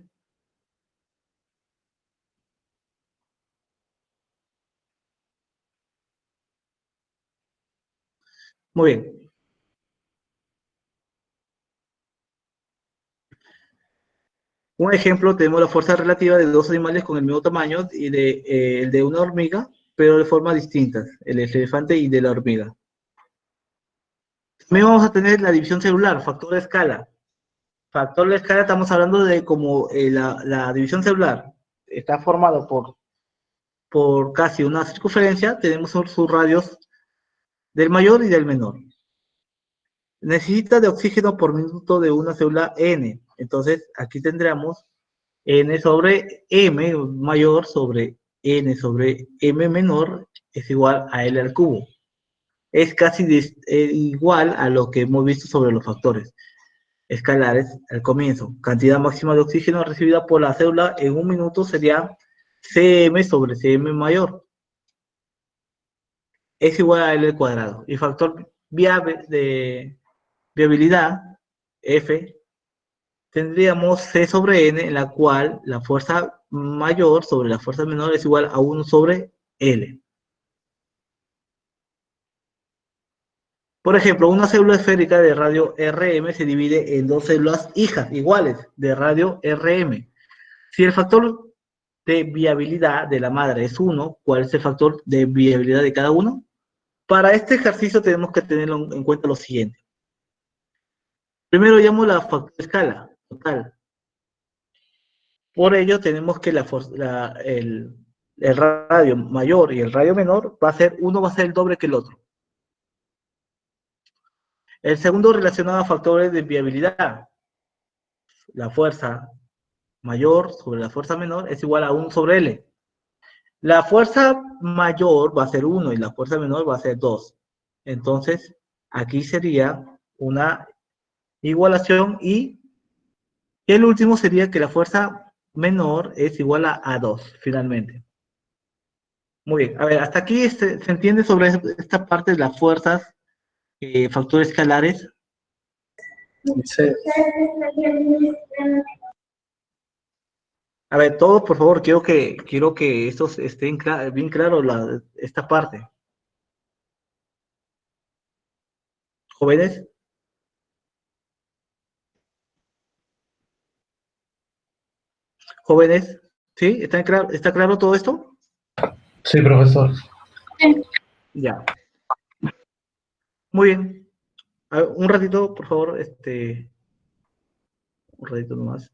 Muy bien. Un ejemplo, tenemos la fuerza relativa de dos animales con el mismo tamaño y el de una hormiga, pero de formas distintas, el elefante y de la hormiga. También vamos a tener la división celular, factor de escala. Factor de escala estamos hablando de como la división celular está formado por casi una circunferencia, tenemos sus radios del mayor y del menor. Necesita de oxígeno por minuto de una célula N. Entonces, aquí tendríamos N sobre M mayor sobre N sobre M menor es igual a L al cubo. Es casi igual a lo que hemos visto sobre los factores escalares al comienzo. Cantidad máxima de oxígeno recibida por la célula en un minuto sería Cm sobre Cm mayor. Es igual a L al cuadrado. Y factor de viabilidad, F, tendríamos C sobre N, en la cual la fuerza mayor sobre la fuerza menor es igual a 1 sobre L. Por ejemplo, una célula esférica de radio Rm se divide en dos células hijas iguales de radio Rm. Si el factor de viabilidad de la madre es 1, ¿cuál es el factor de viabilidad de cada uno? Para este ejercicio tenemos que tener en cuenta lo siguiente. Primero llamo la factor de escala total. Por ello tenemos que el radio mayor y el radio menor uno va a ser el doble que el otro. El segundo relacionado a factores de viabilidad. La fuerza mayor sobre la fuerza menor es igual a 1 sobre L. La fuerza mayor va a ser 1 y la fuerza menor va a ser 2. Entonces, aquí sería una igualación y el último sería que la fuerza menor es igual a 2, finalmente. Muy bien, a ver, hasta aquí se entiende sobre esta parte de las fuerzas, factores escalares. Sí. A ver, todos, por favor, quiero que estos estén bien claros esta parte. Jóvenes. Jóvenes, ¿sí? ¿Está claro todo esto? Sí, profesor. Ya. Muy bien. A ver, un ratito, por favor, un ratito nomás.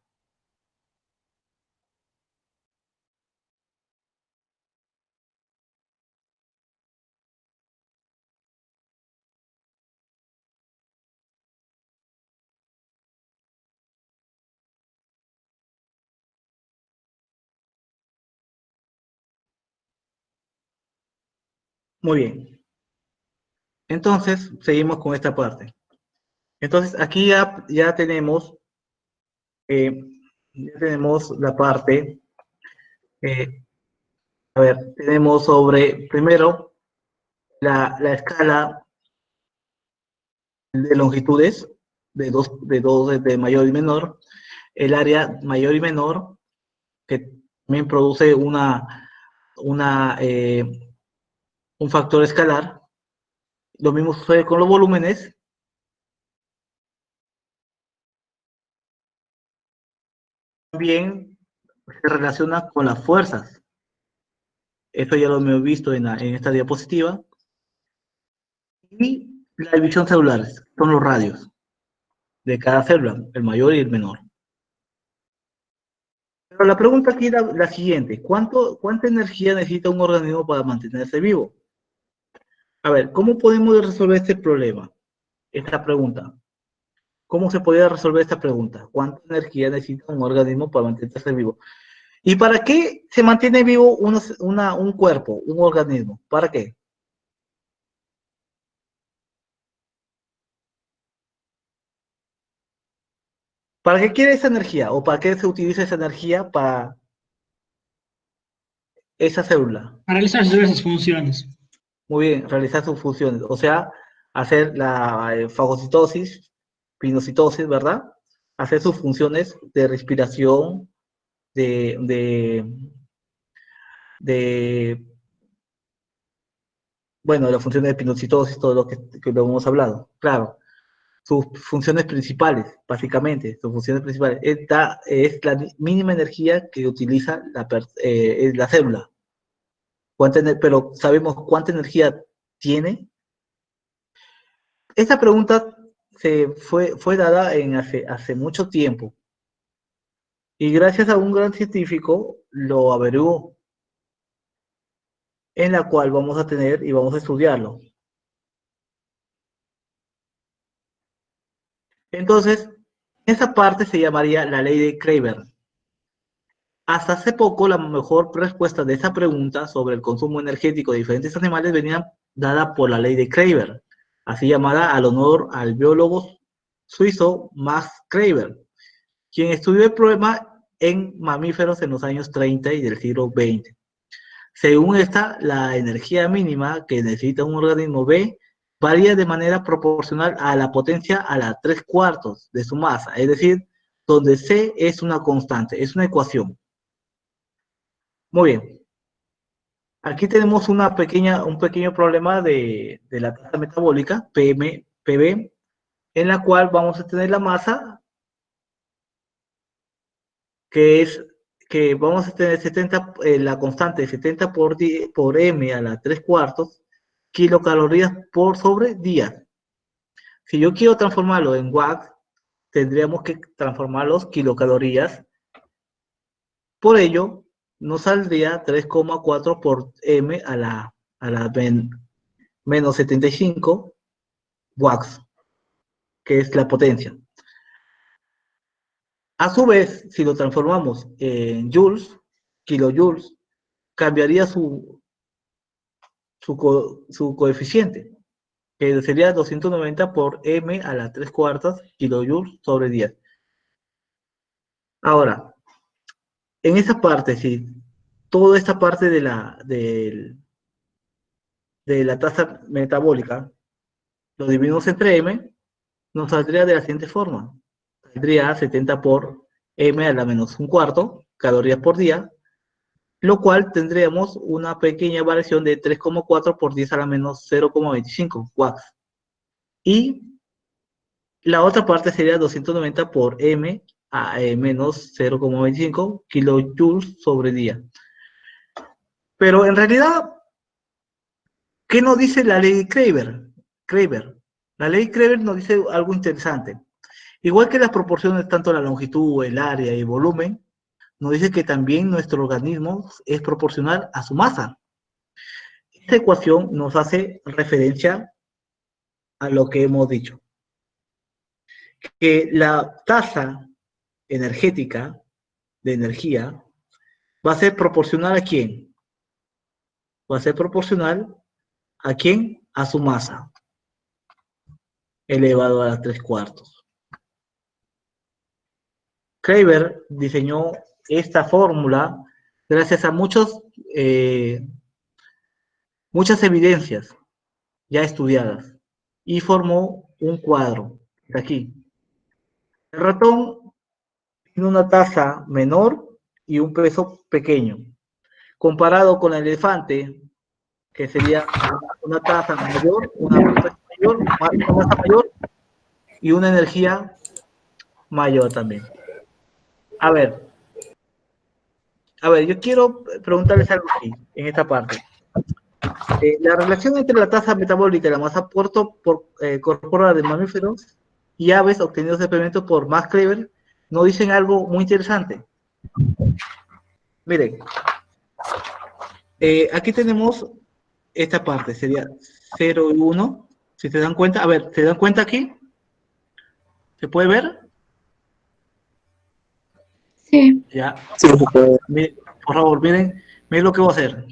Muy bien. Entonces, seguimos con esta parte. Entonces, aquí ya tenemos la parte, a ver, tenemos sobre, primero, la escala de longitudes, de dos de mayor y menor, el área mayor y menor, que también produce un factor escalar. Lo mismo sucede con los volúmenes. También se relaciona con las fuerzas. Esto ya lo hemos visto en esta diapositiva. Y la división celular, son los radios de cada célula, el mayor y el menor. Pero la pregunta aquí es la siguiente: ¿cuánta energía necesita un organismo para mantenerse vivo? A ver, ¿cómo podemos resolver este problema? Esta pregunta. ¿Cómo se podría resolver esta pregunta? ¿Cuánta energía necesita un organismo para mantenerse vivo? ¿Y para qué se mantiene vivo un cuerpo, un organismo? ¿Para qué? ¿Para qué quiere esa energía? ¿O para qué se utiliza esa energía para esa célula? Para realizar sus diversas funciones. Muy bien, realizar sus funciones. O sea, hacer la fagocitosis, pinocitosis, ¿verdad? Hacer sus funciones de respiración, bueno, las funciones de pinocitosis, todo lo que lo hemos hablado. Claro, sus funciones principales, básicamente, sus funciones principales. Esta es la mínima energía que utiliza la célula. Pero ¿sabemos cuánta energía tiene? Esta pregunta fue dada hace mucho tiempo. Y gracias a un gran científico lo averiguó, en la cual vamos a tener y vamos a estudiarlo. Entonces, esa parte se llamaría la ley de Kreiber. Hasta hace poco, la mejor respuesta de esa pregunta sobre el consumo energético de diferentes animales venía dada por la ley de Kreiber, así llamada al honor al biólogo suizo Max Kreiber, quien estudió el problema en mamíferos en los años 30 y del siglo XX. Según esta, la energía mínima que necesita un organismo B varía de manera proporcional a la potencia a la 3/4 de su masa, es decir, donde C es una constante, es una ecuación. Muy bien. Aquí tenemos un pequeño problema de la tasa metabólica, PB, en la cual vamos a tener la masa, que vamos a tener la constante de 70 por m a la 3/4 kilocalorías por sobre día. Si yo quiero transformarlo en watts, tendríamos que transformar los kilocalorías. Por ello, nos saldría 3,4 por m a la menos 75 watts, que es la potencia. A su vez, si lo transformamos en joules, kilojoules, cambiaría su coeficiente, que sería 290 por m a la 3/4 kilojoules sobre 10. Ahora, en esa parte, si toda esta parte de la tasa metabólica lo dividimos entre m, nos saldría de la siguiente forma. Saldría 70 por m a la menos 1/4 calorías por día, lo cual tendríamos una pequeña variación de 3,4 por 10 a la menos 0,25 watts. Y la otra parte sería 290 por m a menos 0,25 kilojoules sobre día. Pero en realidad, ¿qué nos dice la ley de Kreiber? La ley de Kreiber nos dice algo interesante. Igual que las proporciones, tanto la longitud, el área y el volumen, nos dice que también nuestro organismo es proporcional a su masa. Esta ecuación nos hace referencia a lo que hemos dicho, que la tasa energética de energía va a ser proporcional ¿a quién? Va a ser proporcional ¿A quién? A su masa, elevado a 3/4. Kreiber diseñó esta fórmula gracias a muchas evidencias ya estudiadas y formó un cuadro de aquí. El ratón tiene una tasa menor y un peso pequeño, comparado con el elefante, que sería una tasa mayor, una masa mayor y una energía mayor también. A ver, yo quiero preguntarles algo aquí, en esta parte. La relación entre la tasa metabólica y la masa corporal de mamíferos y aves obtenidos de experimentos por Max Kreiber nos dicen algo muy interesante. Miren, aquí tenemos esta parte, sería 0 y 1, si se dan cuenta. A ver, ¿se dan cuenta aquí? ¿Se puede ver? Sí. Ya. Sí, se puede. Miren, por favor, miren lo que voy a hacer.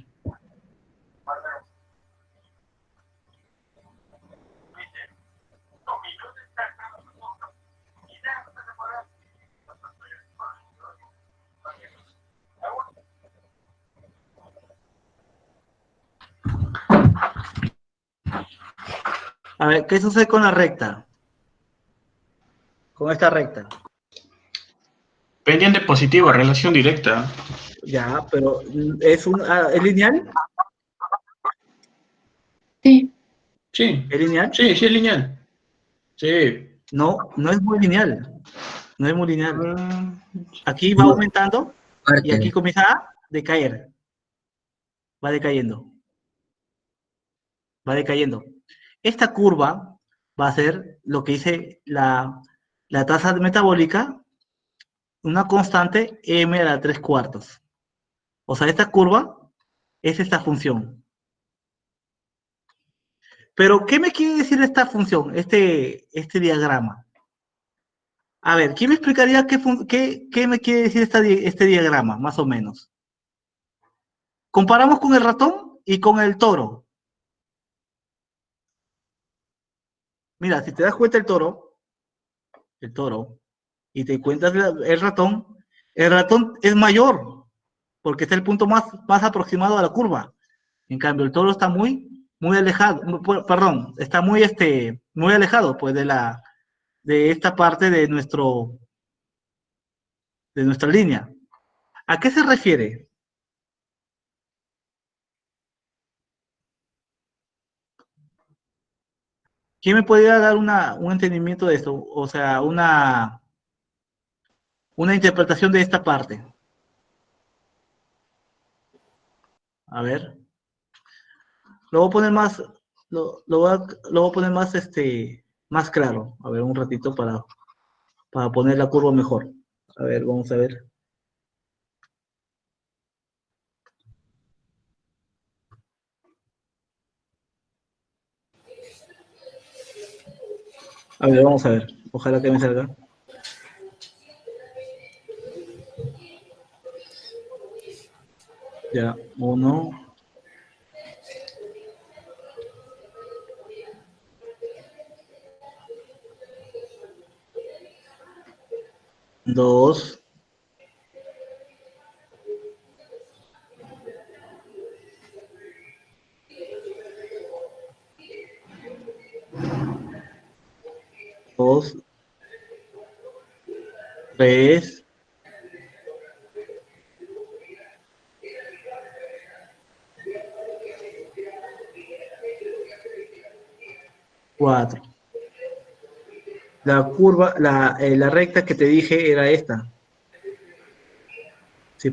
A ver, ¿qué sucede con la recta? Con esta recta. Pendiente positivo, relación directa. Ya, pero ¿es lineal? Sí. Sí. ¿Es lineal? Sí, es lineal. Sí. No, no es muy lineal. No es muy lineal. Aquí va aumentando y aquí comienza a decaer. Va decayendo. Va decayendo. Esta curva va a ser lo que dice la tasa metabólica, una constante m a la 3/4. O sea, esta curva es esta función. Pero, ¿qué me quiere decir esta función, este diagrama? A ver, ¿quién me explicaría qué me quiere decir este diagrama, más o menos? Comparamos con el ratón y con el toro. Mira, si te das cuenta el toro, y te cuentas el ratón es mayor, porque es el punto más aproximado a la curva. En cambio, el toro está muy alejado, perdón, está muy alejado, pues, de esta parte de nuestra línea. ¿A qué se refiere? ¿Quién me podría dar un entendimiento de esto? O sea, una interpretación de esta parte. A ver. Lo voy a poner más, lo voy a poner más, más claro. A ver, un ratito para poner la curva mejor. A ver, vamos a ver. A ver, vamos a ver. Ojalá que me salga. Ya, 1. 2. 2. 3. 4. La curva, la recta que te dije era esta. Si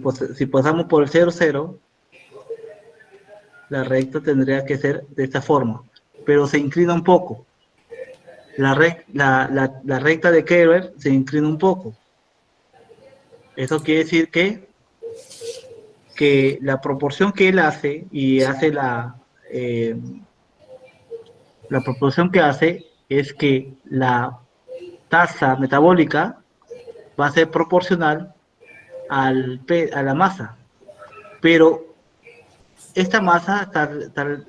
pasamos por el 0, 0, la recta tendría que ser de esta forma, pero se inclina un poco. La recta de Kreiber se inclina un poco. Eso quiere decir que la proporción que él hace, y hace la proporción que hace, es que la tasa metabólica va a ser proporcional a la masa. Pero esta masa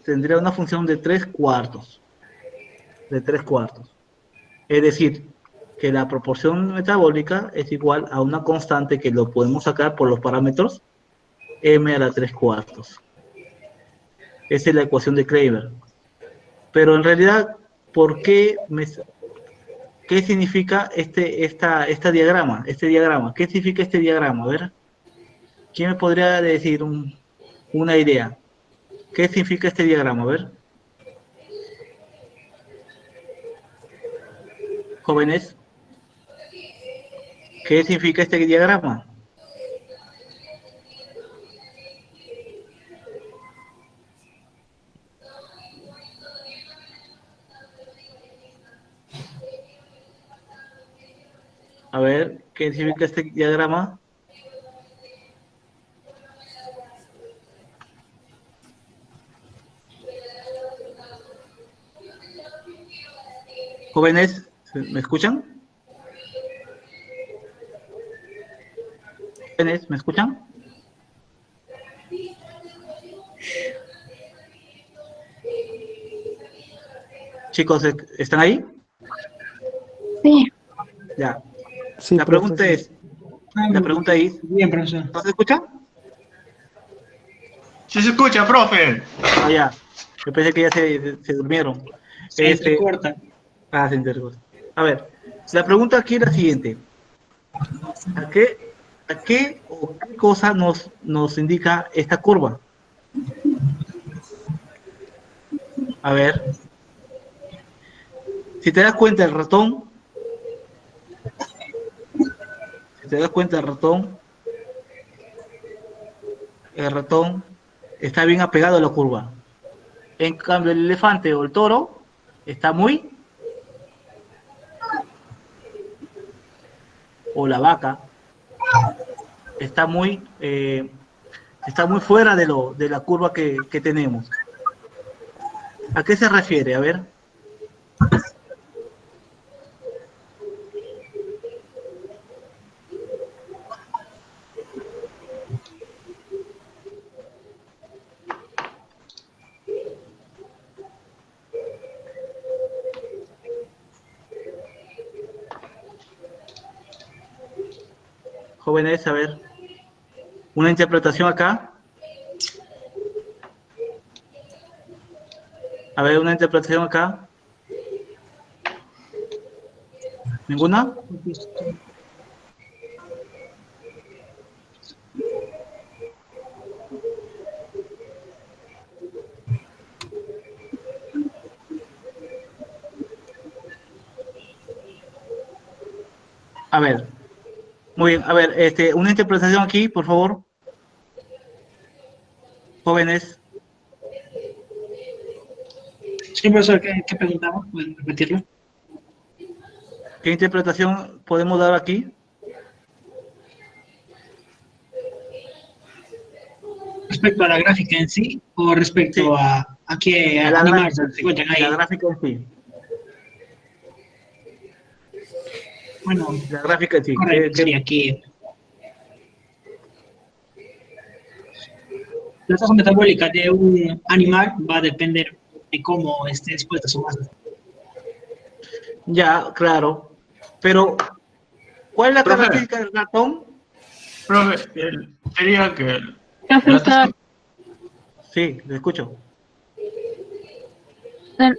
tendría una función de 3/4. De 3/4. Es decir, que la proporción metabólica es igual a una constante que lo podemos sacar por los parámetros m a la 3/4. Esa es la ecuación de Kreiber. Pero en realidad, ¿qué significa este diagrama? ¿Qué significa este diagrama? A ver, ¿quién me podría decir una idea? ¿Qué significa este diagrama? A ver. Jóvenes, ¿qué significa este diagrama? A ver, ¿qué significa este diagrama? Jóvenes, ¿me escuchan? Jóvenes, ¿me escuchan? Chicos, ¿están ahí? Sí. Ya. Sí, La pregunta es, Bien, profesor. ¿no se escucha? Sí se escucha, profe. Ah, ya. Yo pensé que ya se durmieron. Se entrecorta. Se entrecorta. A ver, la pregunta aquí es la siguiente. ¿A qué o qué cosa nos indica esta curva? A ver. Si te das cuenta, el ratón está bien apegado a la curva. En cambio, el elefante o el toro o la vaca, está muy fuera de la curva que tenemos. ¿A qué se refiere? A ver. Jóvenes, a ver. Una interpretación acá. A ver, una interpretación acá. ¿Ninguna? A ver. Muy bien. A ver, una interpretación aquí, por favor. Jóvenes. Sí, profesor, ¿qué preguntamos? ¿Pueden repetirlo? ¿Qué interpretación podemos dar aquí? ¿Respecto a la gráfica en sí o respecto a qué animales se encuentran ahí? La gráfica en sí. Bueno, la gráfica en sí. Correcto, sería aquí. La tasa metabólica de un animal va a depender de cómo esté dispuesta su masa. Ya, claro. Pero, ¿cuál es la característica del ratón? Profe, sería que... Sí, le escucho.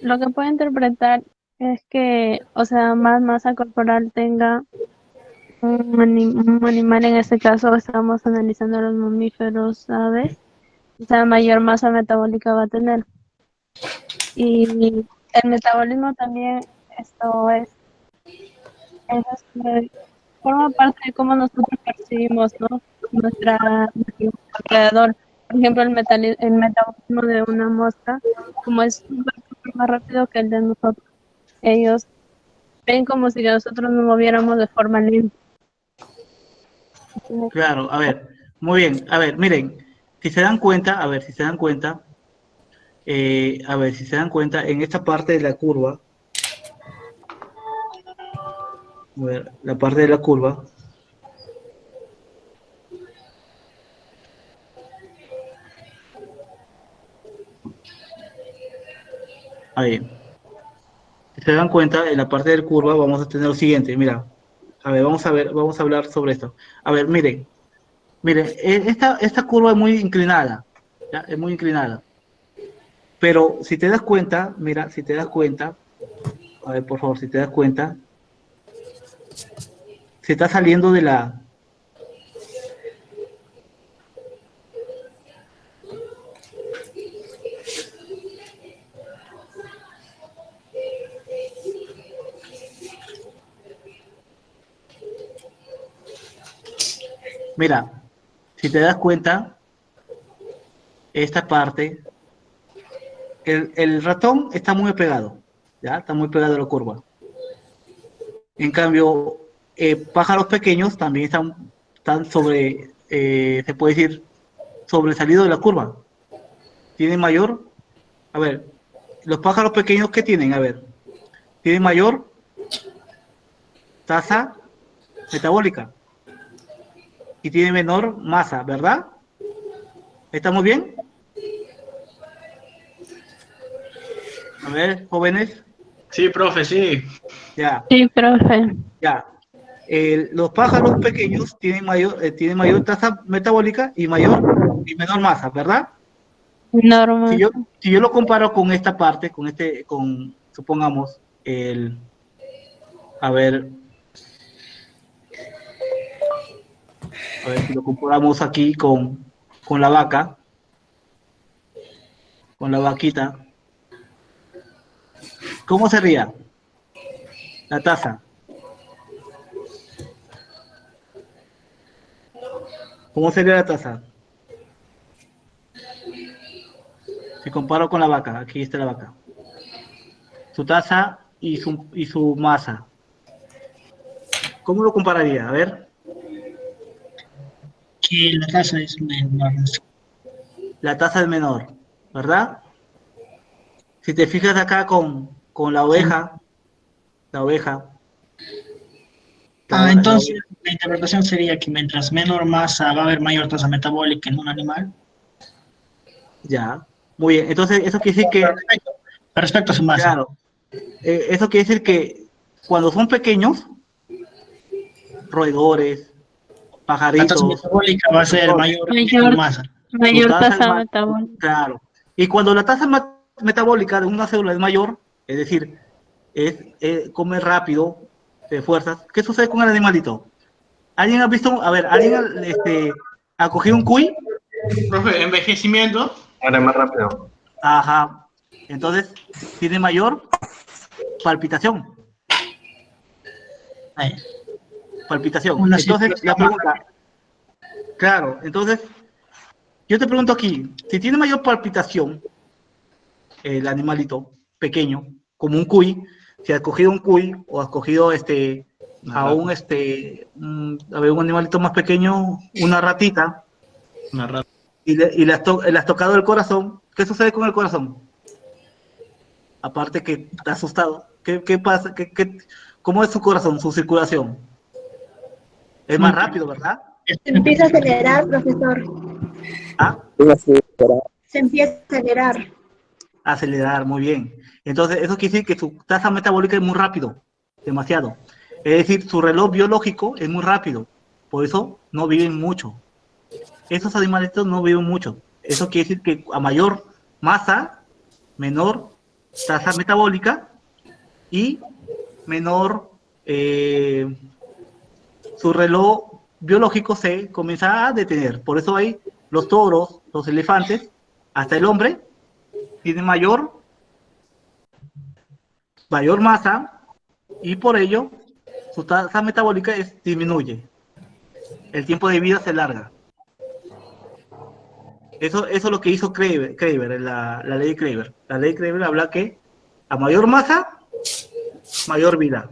Lo que puedo interpretar es que, o sea, más masa corporal tenga un animal, en este caso estamos analizando los mamíferos, ¿sabes? O sea, mayor masa metabólica va a tener. Y el metabolismo también, esto forma parte de cómo nosotros percibimos, ¿no? Nuestro alrededor. Por ejemplo, el metabolismo de una mosca, como es súper más rápido que el de nosotros, ellos ven como si nosotros nos moviéramos de forma lenta. Claro, a ver, muy bien. A ver, miren, si se dan cuenta, a ver, si se dan cuenta, en esta parte de la curva, a ver, la parte de la curva, Ahí. Si se dan cuenta, en la parte de la curva vamos a tener lo siguiente, mira. A ver, vamos a hablar sobre esto. A ver, miren, esta curva es muy inclinada, ¿ya? Es muy inclinada. Pero si te das cuenta, mira, si te das cuenta, a ver, por favor, si te das cuenta, se está saliendo de la... Mira, si te das cuenta, esta parte, el ratón está muy pegado, ¿ya? Está muy pegado a la curva. En cambio, pájaros pequeños también están sobre, se puede decir, sobresalido de la curva. Tienen mayor, a ver, los pájaros pequeños, ¿qué tienen? A ver, tienen mayor tasa metabólica y tienen menor masa, ¿verdad? ¿Estamos bien? A ver, jóvenes. Sí, profe, sí. Ya. Sí, profe. Ya. Los pájaros pequeños tienen mayor tasa metabólica y menor masa, ¿verdad? Normal. Si yo lo comparo con esta parte, supongamos, a ver si lo comparamos aquí con la vaca, con la vaquita, ¿cómo sería la tasa? ¿Cómo sería la tasa? Si comparo con la vaca, aquí está la vaca. Su tasa y su masa. ¿Cómo lo compararía? A ver. Que la tasa es menor. La tasa es menor, ¿verdad? Si te fijas acá con la oveja, Entonces la interpretación sería que mientras menor masa va a haber mayor tasa metabólica en un animal. Ya, muy bien. Entonces eso quiere decir que... Respecto a su masa. Claro. Eso quiere decir que cuando son pequeños, roedores, pajaritos... La tasa metabólica va a ser mayor masa. Mayor tasa metabólica. Claro. Y cuando la tasa metabólica de una célula es mayor, es decir, come rápido, de fuerzas, ¿qué sucede con el animalito? ¿Alguien ha visto, a ver, alguien ha cogido un cuy? Profe, envejecimiento. Ahora más rápido. Ajá. Entonces, tiene mayor palpitación. Palpitación. Entonces, la pregunta... Claro, entonces, yo te pregunto aquí, si tiene mayor palpitación, el animalito pequeño, como un cuy, si has cogido un cuy o has cogido un animalito más pequeño, una ratita, y le has tocado el corazón, ¿qué sucede con el corazón? Aparte que está asustado, ¿qué pasa? ¿Cómo es su corazón, su circulación? Es más rápido, ¿verdad? Se empieza a acelerar, profesor. ¿Ah? Se empieza a acelerar. Acelerar, muy bien. Entonces, eso quiere decir que su tasa metabólica es muy rápido, demasiado. Es decir, su reloj biológico es muy rápido, por eso no viven mucho. Esos animalitos no viven mucho. Eso quiere decir que a mayor masa, menor tasa metabólica y menor su reloj biológico se comienza a detener. Por eso hay los toros, los elefantes, hasta el hombre, tiene mayor masa y por ello su tasa metabólica disminuye. El tiempo de vida se alarga. Eso es lo que hizo Kreiber, la ley de Kreiber. La ley de Kreiber habla que a mayor masa, mayor vida.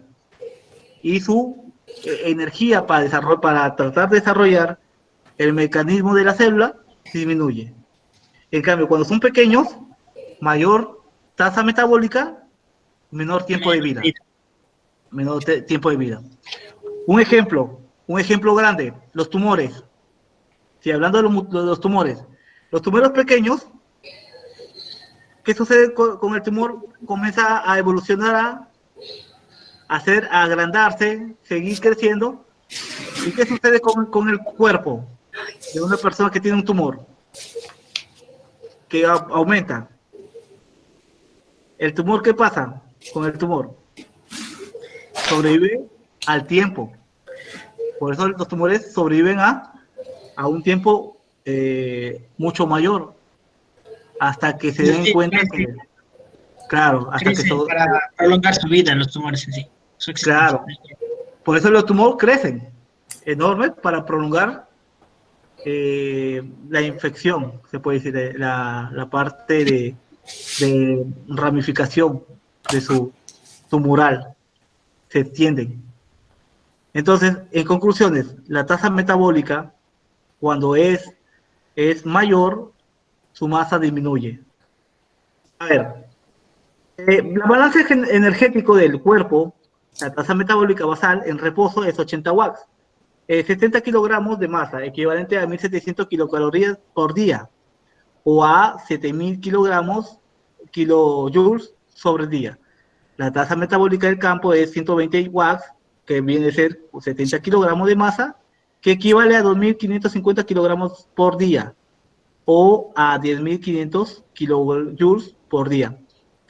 Y su energía para tratar de desarrollar el mecanismo de la célula disminuye. En cambio, cuando son pequeños, mayor tasa metabólica, menor tiempo de vida. Menor tiempo de vida. Un ejemplo grande, los tumores. Si hablando de los tumores pequeños, ¿Qué sucede con el tumor? Comienza a evolucionar, a agrandarse, seguir creciendo. ¿Y qué sucede con el cuerpo de una persona que tiene un tumor? Que aumenta. ¿El tumor qué pasa con el tumor? Sobrevive al tiempo. Por eso los tumores sobreviven a un tiempo mucho mayor, hasta que se den cuenta que, claro, hasta que para prolongar su vida los tumores en sí. Claro, por eso los tumores crecen enormes para prolongar la infección, se puede decir, la parte de ramificación de su tumoral, se extienden. Entonces, en conclusiones, la tasa metabólica, cuando es mayor, su masa disminuye. A ver, el balance energético del cuerpo, la tasa metabólica basal en reposo es 80 watts, 70 kilogramos de masa, equivalente a 1.700 kilocalorías por día, o a 7.000 kilojoules sobre día. La tasa metabólica del campo es 120 watts, que viene a ser 70 kilogramos de masa, que equivale a 2.550 kilogramos por día, o a 10.500 kilojoules por día.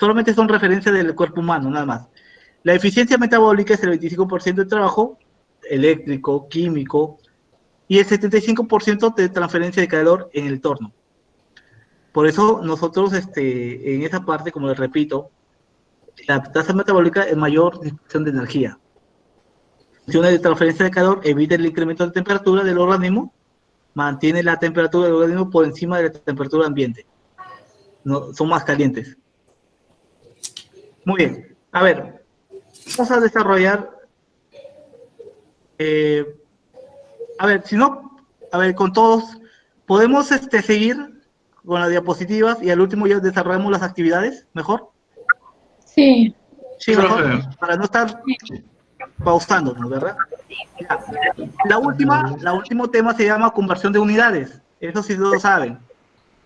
Solamente son referencias del cuerpo humano, nada más. La eficiencia metabólica es el 25% de trabajo eléctrico, químico, y el 75% de transferencia de calor en el entorno. Por eso nosotros, en esa parte, como les repito, la tasa metabólica es mayor dispersión de energía. Funciones de transferencia de calor evita el incremento de temperatura del organismo, mantiene la temperatura del organismo por encima de la temperatura ambiente. No, son más calientes. Muy bien. A ver, vamos a desarrollar. A ver, si no, con todos, podemos seguir con las diapositivas y al último ya desarrollamos las actividades, ¿mejor? Sí. Sí, mejor, para no estar pausándonos, ¿verdad? La último tema se llama conversión de unidades. Eso sí lo saben.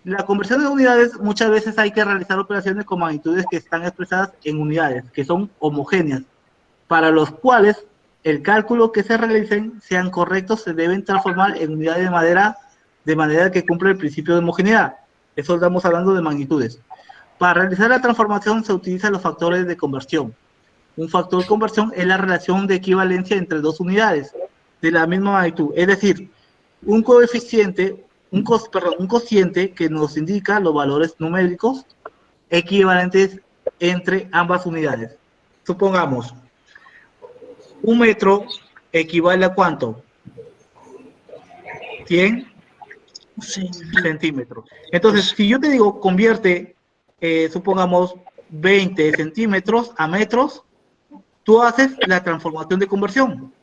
La conversión de unidades, muchas veces hay que realizar operaciones con magnitudes que están expresadas en unidades, que son homogéneas, para los cuales el cálculo que se realicen sean correctos, se deben transformar en unidades de manera que cumple el principio de homogeneidad. Eso estamos hablando de magnitudes. Para realizar la transformación se utilizan los factores de conversión. Un factor de conversión es la relación de equivalencia entre dos unidades de la misma magnitud, es decir, un cociente que nos indica los valores numéricos equivalentes entre ambas unidades. Supongamos, 1 metro equivale a ¿cuánto? 100 centímetros. Entonces, si yo te digo, convierte, supongamos, 20 centímetros a metros, tú haces la transformación de conversión.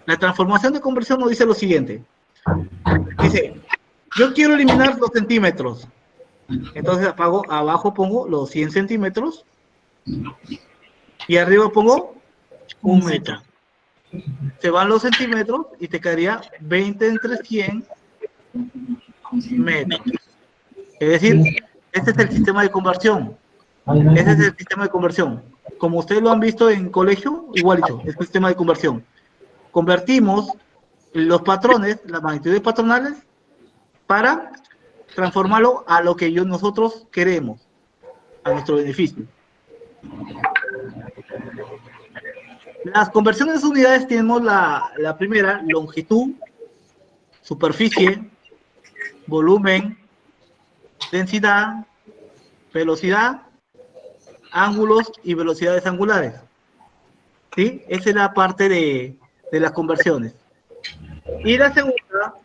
La transformación de conversión nos dice lo siguiente. Dice, yo quiero eliminar los centímetros. Entonces abajo pongo los 100 centímetros y arriba pongo 1 metro. Se van los centímetros y te quedaría 20 entre 100 metros. Es decir, este es el sistema de conversión. Ese es el sistema de conversión. Como ustedes lo han visto en colegio, igualito, es el sistema de conversión. Convertimos los patrones, las magnitudes patronales, para transformarlo a lo que nosotros queremos, a nuestro beneficio. Las conversiones de unidades tenemos la primera, longitud, superficie, volumen, densidad, velocidad, ángulos y velocidades angulares. ¿Sí? Esa es la parte de las conversiones. Y la segunda,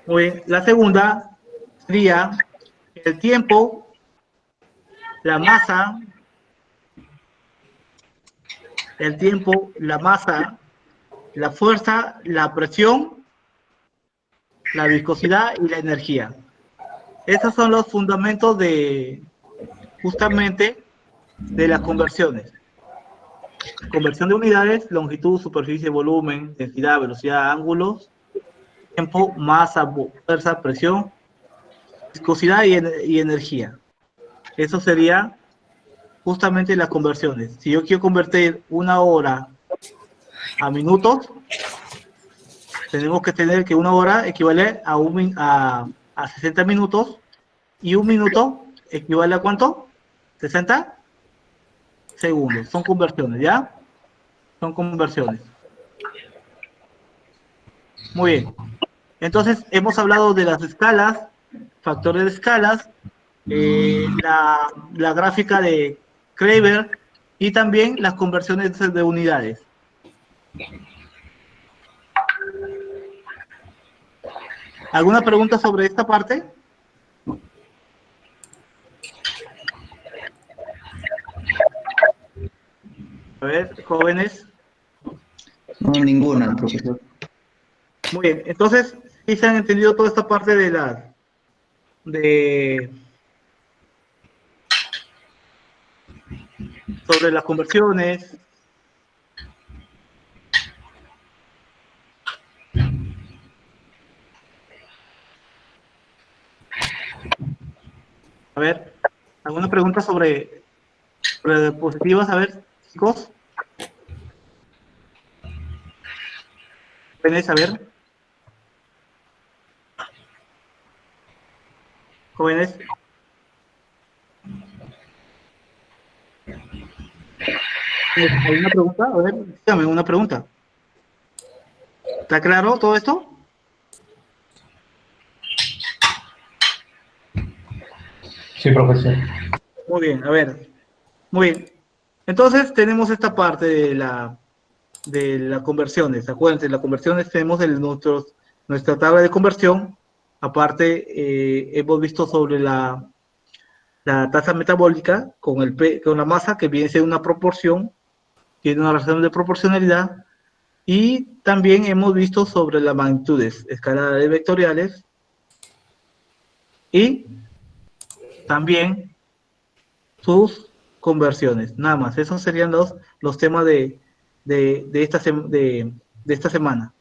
muy bien, la segunda sería el tiempo, la masa, la fuerza, la presión, la viscosidad y la energía. Esos son los fundamentos justamente de las conversiones. conversión de unidades, longitud, superficie, volumen, densidad, velocidad, ángulos, tiempo, masa, fuerza, presión, viscosidad y energía. Eso sería justamente las conversiones. Si yo quiero convertir 1 hora a minutos, tenemos que tener que 1 hora equivale a 60 minutos y 1 minuto equivale a ¿cuánto? 60 segundos. Son conversiones, ¿ya? Son conversiones. Muy bien. Entonces, hemos hablado de las escalas, factores de escalas, la gráfica de Kreiber y también las conversiones de unidades. ¿Alguna pregunta sobre esta parte? A ver, jóvenes. No, ninguna, profesor. Muy bien, entonces, ¿sí se han entendido toda esta parte de sobre las conversiones? A ver, ¿alguna pregunta sobre diapositivas? A ver, chicos. ¿Jóvenes, a ver? Jóvenes. ¿Alguna pregunta? A ver, dígame una pregunta. ¿Está claro todo esto? Sí, profesor. Muy bien, a ver. Muy bien. Entonces tenemos esta parte de las conversiones. Acuérdense, las conversiones tenemos nuestra tabla de conversión. Aparte, hemos visto sobre la tasa metabólica con la masa, que viene a ser una proporción, tiene una relación de proporcionalidad. Y también hemos visto sobre las magnitudes, escala de vectoriales. Y también sus conversiones, nada más. Esos serían los temas de esta semana.